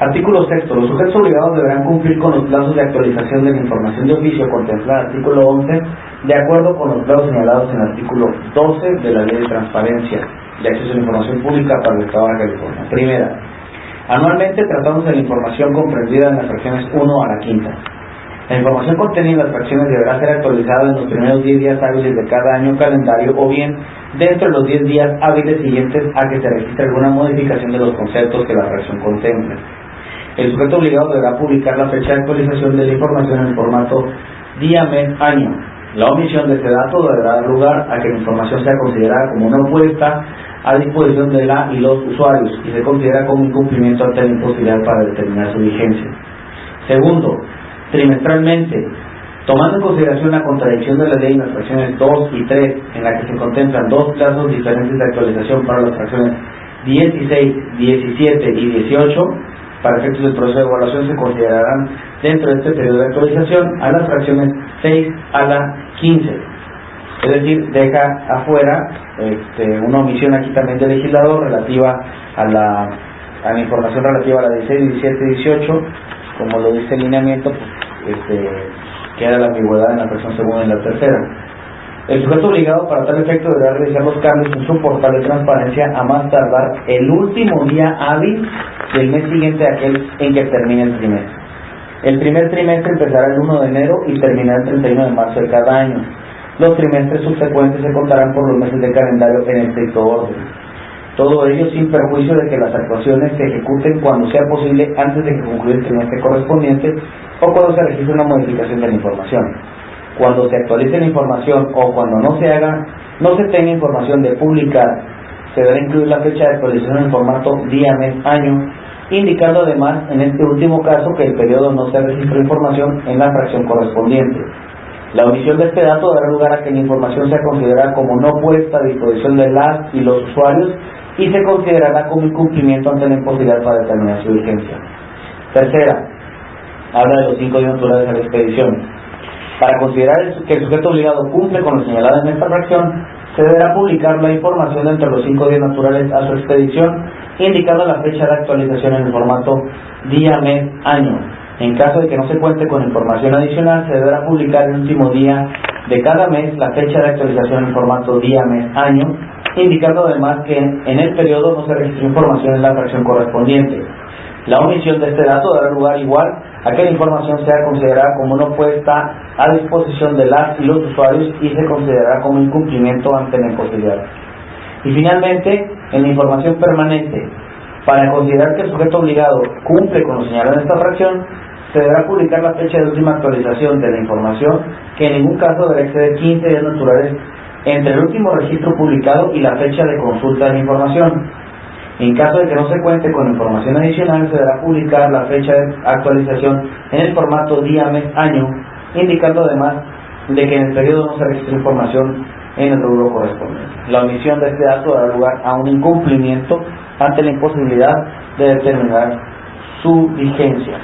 Artículo sexto. Los sujetos obligados deberán cumplir con los plazos de actualización de la información de oficio contemplada en el artículo 11, de acuerdo con los plazos señalados en el artículo 12 de la Ley de Transparencia de Acceso a la Información Pública para el Estado de California. Primera, anualmente tratamos de la información comprendida en las fracciones 1 a la quinta. La información contenida en las fracciones deberá ser actualizada en los primeros 10 días hábiles de cada año calendario o bien dentro de los 10 días hábiles siguientes a que se registre alguna modificación de los conceptos que la fracción contemple. El sujeto obligado deberá publicar la fecha de actualización de la información en el formato día, mes, año. La omisión de este dato deberá dar lugar a que la información sea considerada como una puesta a disposición de la y los usuarios y se considera como un incumplimiento ante la imposibilidad para determinar su vigencia. Segundo, trimestralmente, tomando en consideración la contradicción de la ley en las fracciones 2 y 3, en la que se contemplan dos plazos diferentes de actualización para las fracciones 16, 17 y 18, para efectos del proceso de evaluación se considerarán dentro de este periodo de actualización a las fracciones 6 a la 15. Es decir, deja afuera una omisión aquí también del legislador relativa a la información relativa a la 16, 17 y 18, como lo dice el lineamiento, pues, queda la ambigüedad en la fracción segunda y la tercera. El sujeto obligado para tal efecto deberá realizar los cambios en su portal de transparencia a más tardar el último día hábil del mes siguiente a aquel en que termine el trimestre. El primer trimestre empezará el 1 de enero y terminará el 31 de marzo de cada año. Los trimestres subsecuentes se contarán por los meses de calendario en estricto orden. Todo ello sin perjuicio de que las actuaciones se ejecuten cuando sea posible antes de que concluya el trimestre correspondiente o cuando se registre una modificación de la información. Cuando se actualice la información o cuando no se tenga información de publicar, se deberá incluir la fecha de actualización en formato día, mes, año, indicando además en este último caso que el periodo no se registró información en la fracción correspondiente. La omisión de este dato dará lugar a que la información sea considerada como no puesta a disposición de las y los usuarios y se considerará como incumplimiento ante la imposibilidad para determinar su vigencia. Tercera, habla de los 5 días naturales de la expedición. Para considerar que el sujeto obligado cumple con lo señalado en esta fracción, se deberá publicar la información entre los 5 días naturales a su expedición, indicando la fecha de actualización en el formato día, mes, año. En caso de que no se cuente con información adicional, se deberá publicar el último día de cada mes la fecha de actualización en el formato día, mes, año, indicando además que en el periodo no se registró información en la fracción correspondiente. La omisión de este dato dará lugar igual a que la información sea considerada como no puesta a disposición de las y los usuarios y se considerará como incumplimiento ante la imposibilidad. Y finalmente, en la información permanente, para considerar que el sujeto obligado cumple con lo señalado en esta fracción, se deberá publicar la fecha de última actualización de la información, que en ningún caso deberá exceder 15 días naturales entre el último registro publicado y la fecha de consulta de la información. En caso de que no se cuente con información adicional, se deberá publicar la fecha de actualización en el formato día, mes, año, indicando además de que en el periodo no se registró información en el rubro correspondiente. La omisión de este dato dará lugar a un incumplimiento ante la imposibilidad de determinar su vigencia.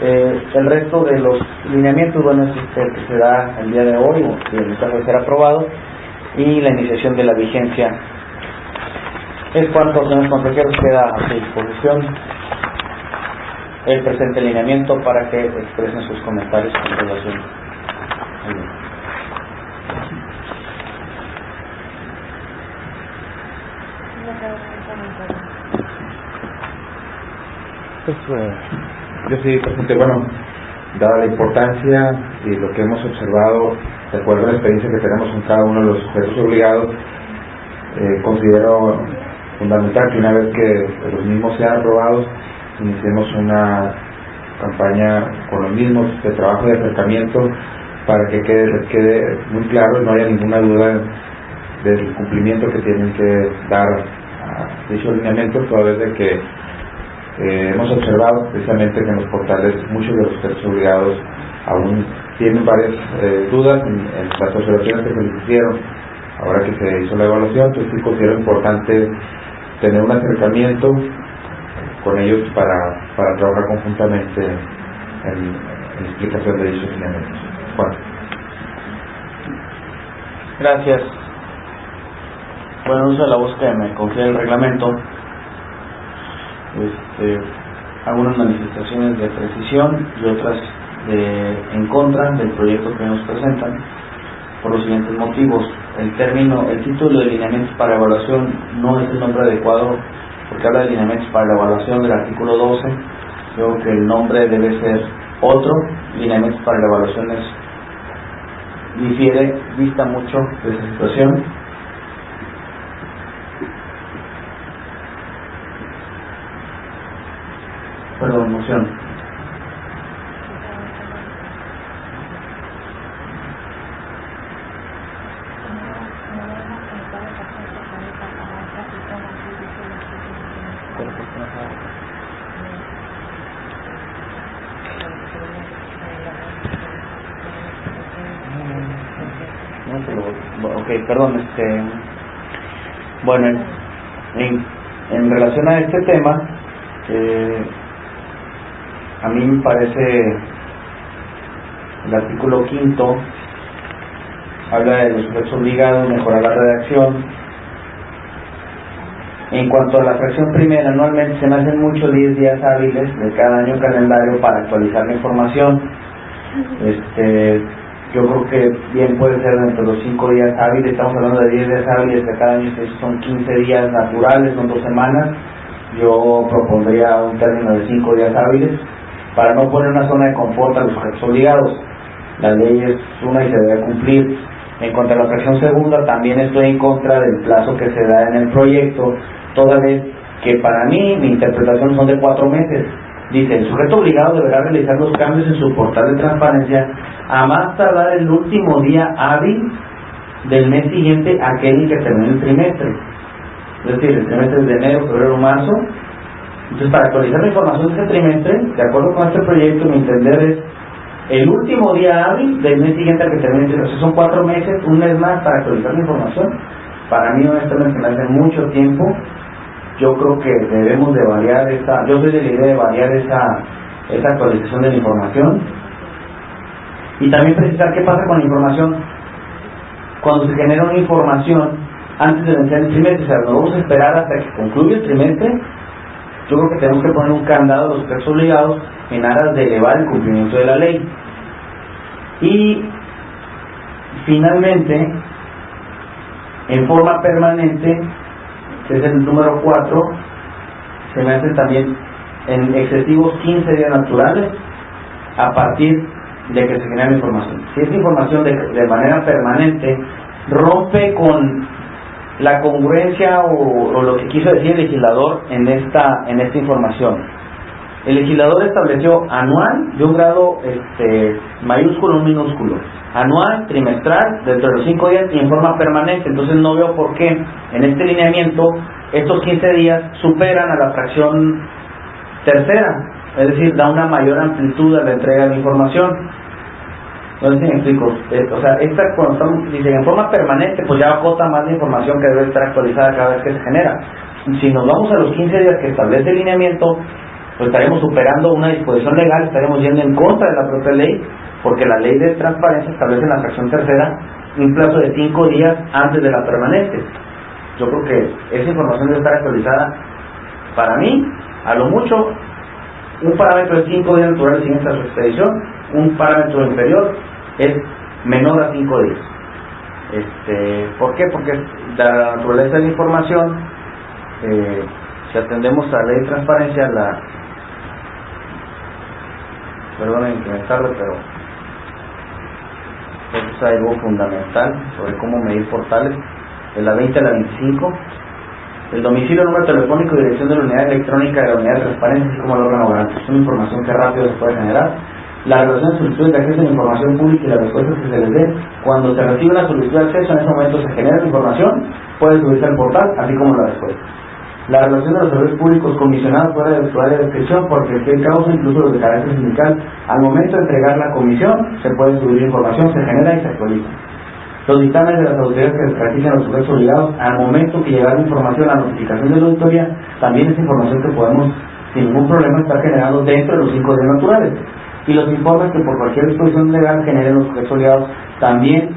El resto de los lineamientos, bueno, es el que se da el día de hoy, o en el caso de ser aprobado, y la iniciación de la vigencia. Es cuanto, señores consejeros, queda a su disposición el presente lineamiento para que expresen sus comentarios en relación al mismo. Pues, yo sí, presidente, bueno, dada la importancia y lo que hemos observado, de acuerdo a la experiencia que tenemos con cada uno de los sujetos obligados, considero fundamental que una vez que los mismos sean aprobados, iniciemos una campaña con los mismos de trabajo de acercamiento para que quede muy claro y no haya ninguna duda del cumplimiento que tienen que dar a dicho lineamiento, toda vez de que hemos observado precisamente que en los portales muchos de los sujetos obligados aún tienen varias dudas en las observaciones que se les hicieron ahora que se hizo la evaluación. Entonces sí considero importante tener un acercamiento con ellos para trabajar conjuntamente en la explicación de dichos lineamientos. Bueno. Gracias. Bueno, uso de la voz que me confiere el reglamento. Algunas manifestaciones de precisión y otras en contra del proyecto que nos presentan por los siguientes motivos. El título de lineamientos para evaluación no es el nombre adecuado porque habla de lineamientos para la evaluación del artículo 12. Creo que el nombre debe ser otro. Lineamientos para la evaluación dista mucho de esa situación. Perdón, moción. Ok, perdón, bueno, en relación a este tema, a mí me parece el artículo 5 habla de los sujetos obligados, mejorar la redacción. En cuanto a la fracción primera, anualmente se me hacen muchos 10 días hábiles de cada año calendario para actualizar la información. Yo creo que bien puede ser dentro de los 5 días hábiles. Estamos hablando de 10 días hábiles de cada año, son 15 días naturales, son 2 semanas. Yo propondría un término de 5 días hábiles para no poner una zona de confort a los sujetos obligados. La ley es una y se debe cumplir. En cuanto a la fracción segunda, también estoy en contra del plazo que se da en el proyecto, toda vez que para mí mi interpretación son de 4 meses. Dice, el sujeto obligado deberá realizar los cambios en su portal de transparencia a más tardar el último día hábil del mes siguiente a aquel en que termine el trimestre. Es decir, el trimestre es de enero, febrero, marzo. Entonces, para actualizar la información de este trimestre, de acuerdo con este proyecto, mi entender es el último día hábil del mes siguiente al que termine el trimestre. Son 4 meses, un mes más para actualizar la información. Para mí, honestamente, me hace mucho tiempo. Yo creo que debemos de variar yo soy de la idea de variar esa actualización de la información. Y también precisar qué pasa con la información cuando se genera una información antes de vencer el trimestre. O sea, no vamos a esperar hasta que concluya el trimestre. Yo creo que tenemos que poner un candado a los sujetos obligados en aras de elevar el cumplimiento de la ley. Y finalmente, en forma permanente, que es el número 4, se me hacen también en excesivos 15 días naturales a partir de que se genera información. Si esta información de manera permanente rompe con la congruencia o lo que quiso decir el legislador en esta información. El legislador estableció anual de un grado mayúsculo o minúsculo, anual, trimestral, dentro de los 5 días y en forma permanente. Entonces no veo por qué en este lineamiento estos 15 días superan a la fracción tercera, es decir, da una mayor amplitud a la entrega de la información. No sé si me explico. O sea, esta cuando estamos, dice, en forma permanente, pues ya acota más la información que debe estar actualizada cada vez que se genera. Si nos vamos a los 15 días que establece el lineamiento, pues estaremos superando una disposición legal, estaremos yendo en contra de la propia ley, porque la ley de transparencia establece en la fracción tercera un plazo de 5 días antes de la permanente. Yo creo que esa información debe estar actualizada. Para mí, a lo mucho, un parámetro de 5 días naturales siguientes a su expedición, un parámetro inferior es menor a 5 días. ¿Por qué? Porque la naturaleza de la información, si atendemos a la ley de transparencia, perdonen incrementarlo, pero es algo fundamental sobre cómo medir portales, de la 20 a la 25, el domicilio, número telefónico y dirección de la unidad electrónica de la unidad de transparencia, así como el órgano garante. Es una información que rápido se puede generar. La relación de solicitudes de acceso a la información pública y las respuestas que se les dé. Cuando se recibe una solicitud de acceso, en ese momento se genera la información, puede subirse al portal, así como la respuesta. La relación de los servicios públicos comisionados fuera de su área de descripción, porque el causa, incluso los de carácter sindical, al momento de entregar la comisión, se puede subir información, se genera y se actualiza. Los dictámenes de las autoridades que practican los sujetos obligados, al momento que llega la información a la notificación de la auditoría, también es información que podemos sin ningún problema estar generando dentro de los 5 días naturales. Y los informes que por cualquier disposición legal generen los sujetos obligados, también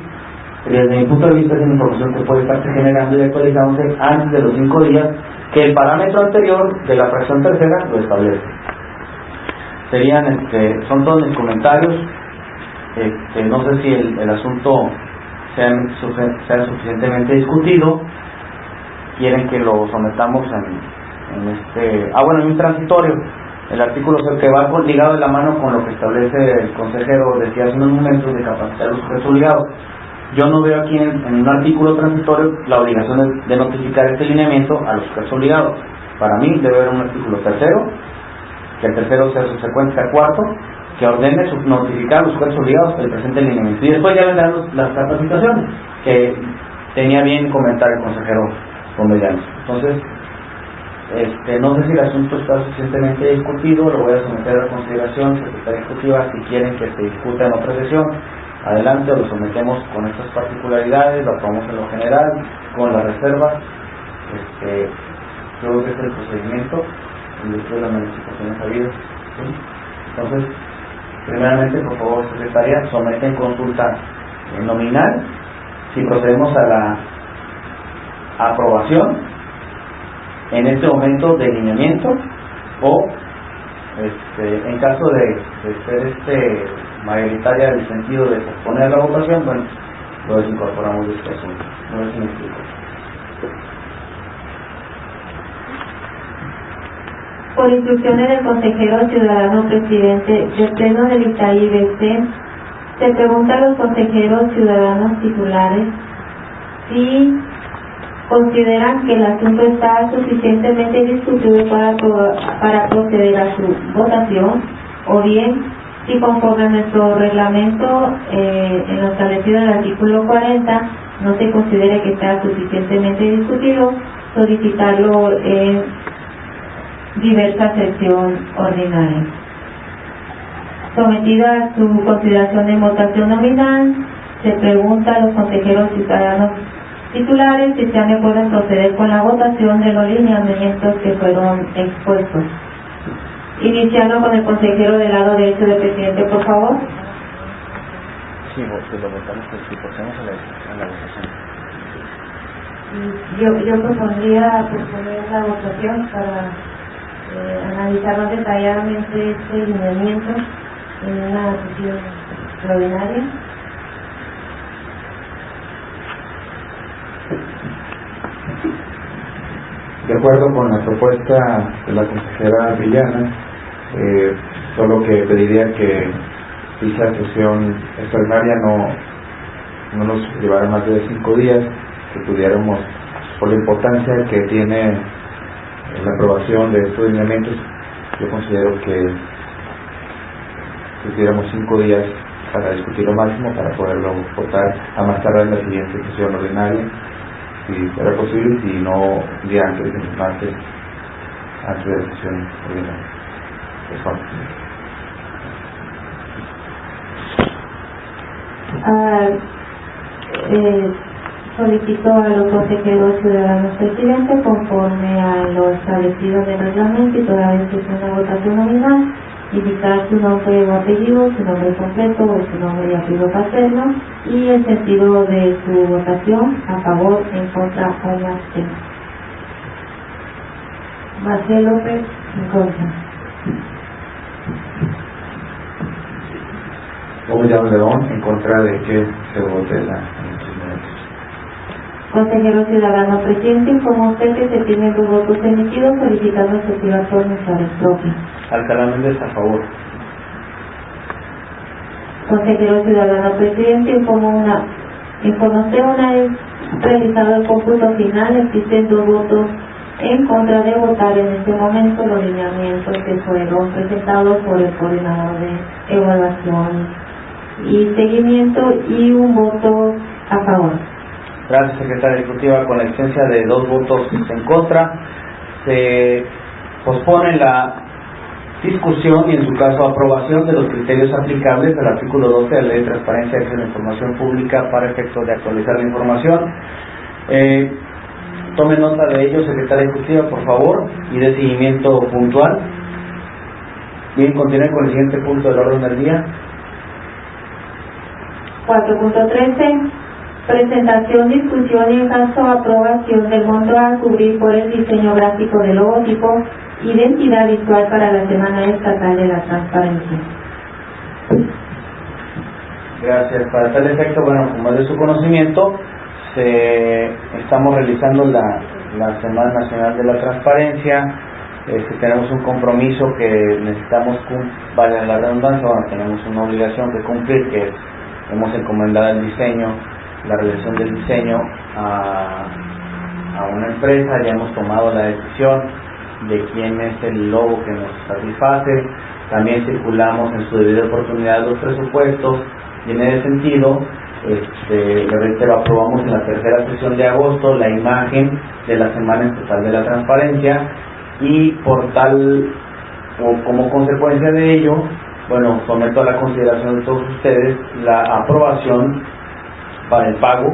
desde mi punto de vista es una información que puede estarse generando y actualizándose antes de los 5 días que el parámetro anterior de la fracción tercera lo establece. Son todos mis comentarios. No sé si el asunto sea suficientemente discutido. Quieren que lo sometamos en un transitorio. El artículo que va ligado de la mano con lo que establece el consejero, decía hace unos momentos, de capacitar a los sujetos obligados. Yo no veo aquí en un artículo transitorio la obligación de notificar este lineamiento a los sujetos obligados. Para mí debe haber un artículo tercero, que el tercero sea subsecuente al cuarto, que ordene notificar a los sujetos obligados el presente lineamiento. Y después ya vendrán las capacitaciones, que tenía bien comentar el consejero Comellanos. Entonces, no sé si el asunto está suficientemente discutido, lo voy a someter a consideración, secretaria ejecutiva, si quieren que se discuta en otra sesión, adelante, lo sometemos con estas particularidades, lo aprobamos en lo general, con las reservas. Creo que es el procedimiento en virtud de las manifestaciones habidas. ¿Sí? Entonces, primeramente, por favor, secretaria, somete en consulta nominal si procedemos a la aprobación en este momento de lineamiento o en caso de ser mayoritaria en el sentido de posponer la votación, bueno, lo desincorporamos de este asunto. No sé si me explico. Por instrucciones del consejero ciudadano presidente del Pleno del ITAI-BC, se pregunta a los consejeros ciudadanos titulares si consideran que el asunto está suficientemente discutido para proceder a su votación, o bien si conforme a nuestro reglamento en lo establecido en el artículo 40 no se considere que está suficientemente discutido, solicitarlo en diversa sesión ordinaria. Sometida a su consideración de votación nominal, se pregunta a los consejeros ciudadanos titulares si están de acuerdo en proceder con la votación de los lineamientos que fueron expuestos. Iniciando con el consejero del lado derecho del presidente, por favor. Sí, pues lo votamos, si procedemos a la votación. Yo propondría proponer la votación para analizar más detalladamente este lineamiento en una sesión extraordinaria. De acuerdo con la propuesta de la consejera Villana, solo que pediría que dicha sesión extraordinaria no nos llevara más de 5 días, que pudiéramos, por la importancia que tiene la aprobación de estos lineamientos, yo considero que tuviéramos 5 días para discutir lo máximo, para poderlo votar a más tardar en la siguiente sesión ordinaria, si fuera posible, si no un día antes, el martes, antes de la sesión ordinaria. solicitó a los consejeros ciudadanos presidentes, conforme a lo establecido en el reglamento y toda vez que es una votación nominal, indicar su nombre o apellido, su nombre completo o su nombre y apellido paterno y el sentido de su votación, a favor, en contra o abstención. Marcelo López, en contra. Gómez León, en contra de que se vote la iniciativa. Consejero ciudadano presidente, informa usted que se tienen 2 votos emitidos solicitando su activación en su propia. Alcalá Méndez, a favor. Consejero ciudadano presidente, informa usted una vez realizado el cómputo final, existen 2 votos en contra de votar en este momento los lineamientos que fueron presentados por el coordinador de evaluación y seguimiento y 1 voto a favor. Gracias, secretaria ejecutiva. Con la existencia de 2 votos en contra, se pospone la discusión y, en su caso, aprobación de los criterios aplicables del artículo 12 de la Ley de Transparencia y Acceso a la Información Pública para efectos de actualizar la información. Tome nota de ello, secretaria ejecutiva, por favor, y de seguimiento puntual. Bien, continúe con el siguiente punto del orden del día. 4.13. Presentación, discusión y en caso aprobación del monto a cubrir por el diseño gráfico del logotipo, identidad visual para la Semana Estatal de la Transparencia. Gracias. Para tal efecto, bueno, como es de su conocimiento, estamos realizando la Semana Nacional de la Transparencia. Tenemos un compromiso que necesitamos, vale la redundancia, bueno, tenemos una obligación que cumplir, que hemos encomendado el diseño, la realización del diseño a una empresa. Ya hemos tomado la decisión de quién es el logo que nos satisface. También circulamos en su debida oportunidad los presupuestos y en ese sentido, le reitero, aprobamos en la 3ª sesión de agosto la imagen de la Semana Estatal de la Transparencia y por tal o como consecuencia de ello, bueno, someto a la consideración de todos ustedes la aprobación para el pago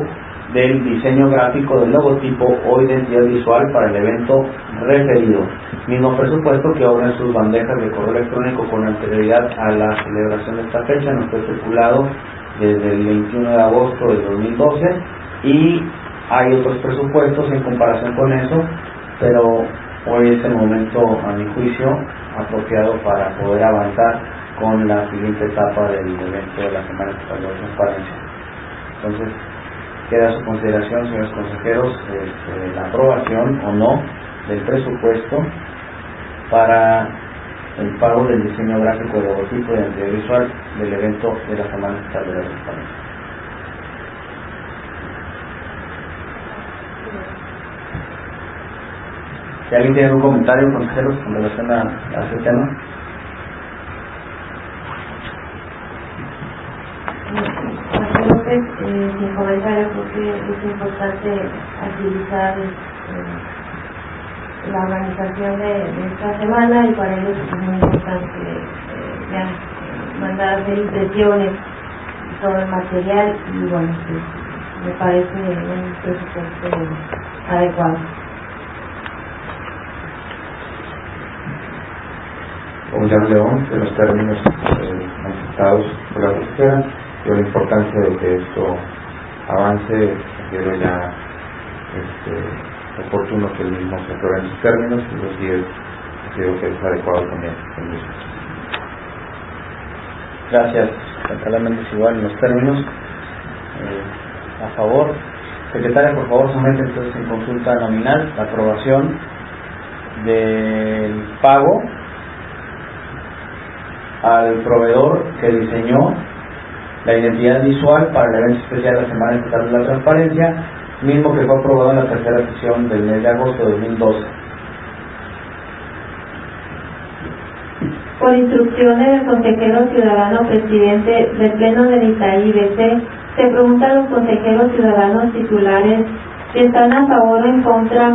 del diseño gráfico del logotipo o identidad visual para el evento referido. Mismo presupuesto que obra en sus bandejas de correo electrónico con anterioridad a la celebración de esta fecha. Nos fue circulado desde el 21 de agosto del 2012 y hay otros presupuestos en comparación con eso, pero hoy es el momento, a mi juicio, apropiado para poder avanzar con la siguiente etapa del evento de la Semana Estatal de la Transparencia. Entonces, queda a su consideración, señores consejeros, la aprobación o no del presupuesto para el pago del diseño gráfico de logotipo y identidad visual del evento de la Semana Estatal de la Transparencia. Si alguien tiene algún comentario, consejeros, con relación a este tema. Sin comentario, porque es importante agilizar la organización de esta semana y para ello es muy importante mandar a hacer impresiones sobre el material y bueno, me parece un presupuesto adecuado. Como ya León, de los términos manifestados por la consejera, yo la importancia de que esto avance, considero ya oportuno que el mismo se apruebe en sus términos y los 10 considero que es adecuado también el mismo. Gracias, alcalde Méndez, igual en los términos. A favor. Secretaria, por favor, somete entonces en consulta nominal la aprobación del pago al proveedor que diseñó la identidad visual para el evento especial de la Semana Estatal de la Transparencia, mismo que fue aprobado en la 3ª sesión del mes de agosto de 2012. Por instrucciones del consejero ciudadano presidente del Pleno del ITAI-BC, se pregunta a los consejeros ciudadanos titulares si están a favor o en contra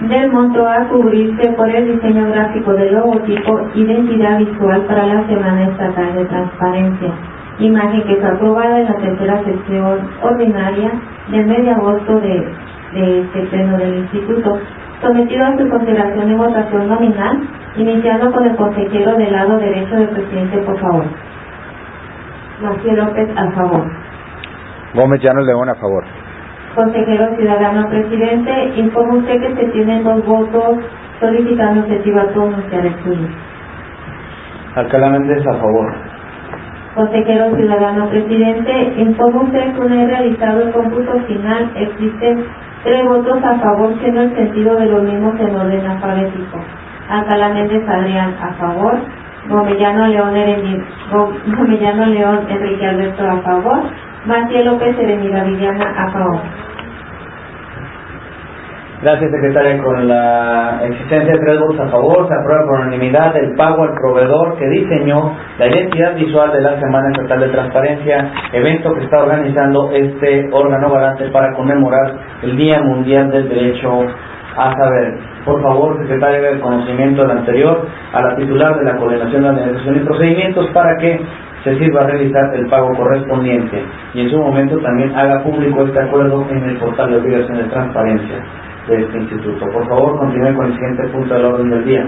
del monto a cubrirse por el diseño gráfico del logotipo identidad visual para la Semana Estatal de Transparencia. imagen que fue aprobada en la tercera sesión ordinaria del mes de agosto de este pleno del Instituto, sometido a su consideración y votación nominal, iniciando con el consejero del lado derecho del presidente, por favor. Maciel López, a favor. Gómez Llano León, a favor. Consejero ciudadano presidente, informa usted que se tienen 2 votos solicitando se va a pronunciar el suyo. Alcalá Méndez, a favor. Consejero ciudadano presidente, informa usted que una vez realizado el cómputo final existen 3 votos a favor, siendo el sentido de los mismos en orden alfabético. Alcalá Méndez Adrián, a favor. Gomellano León Enrique Alberto, a favor. Maciel López Erenida Villana, a favor. Gracias, secretaria. Con la existencia de 3 votos a favor, se aprueba por unanimidad el pago al proveedor que diseñó la identidad visual de la Semana Estatal de Transparencia, evento que está organizando este órgano garante para conmemorar el Día Mundial del Derecho a Saber. Por favor, secretaria, del conocimiento del anterior a la titular de la Coordinación de Administración y Procedimientos para que se sirva a realizar el pago correspondiente y en su momento también haga público este acuerdo en el portal de obligación de transparencia de este instituto. Por favor, continúe con el siguiente punto del orden del día.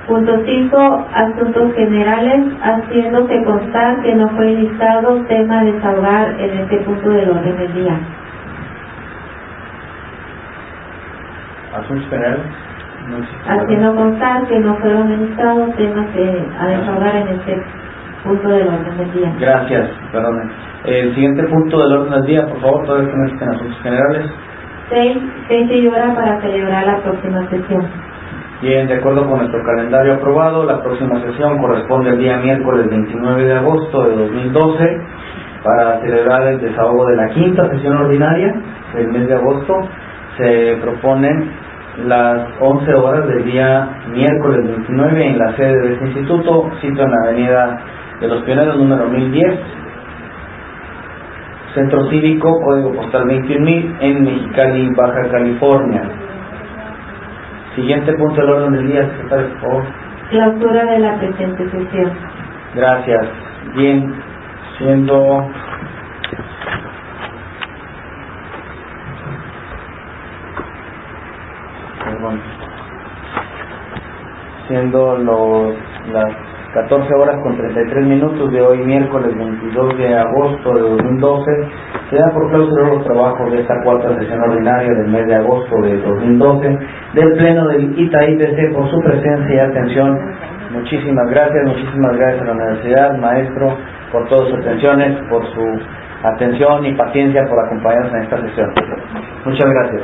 Punto 5. Asuntos generales, haciéndose constar que no fue listado tema a desahogar en este punto del orden del día. Asuntos generales. Haciendo constar que no fueron listados temas a desahogar en este punto del orden del día. Gracias, perdón. El siguiente punto del orden del día, por favor, todos los que no existen asuntos generales. 6. Fecha y hora para celebrar la próxima sesión. Bien, de acuerdo con nuestro calendario aprobado, la próxima sesión corresponde el día miércoles 29 de agosto de 2012 para celebrar el desahogo de la 5ª sesión ordinaria del mes de agosto. Se proponen las 11 horas del día miércoles 29 en la sede de este instituto, sito en la avenida de los Pioneros número 1010, Centro Cívico, código postal 21,000 en Mexicali, Baja California. Siguiente punto del orden del día, secretario, por favor. Clausura de la presente sesión. Gracias. Bien, siendo las 14 horas con 33 minutos de hoy, miércoles 22 de agosto de 2012, se da por clausurados los trabajos de esta 4ª sesión ordinaria del mes de agosto de 2012 del Pleno del ITAIBC por su presencia y atención. Muchísimas gracias a la universidad, maestro, por todas sus atenciones, por su atención y paciencia por acompañarnos en esta sesión. Muchas gracias.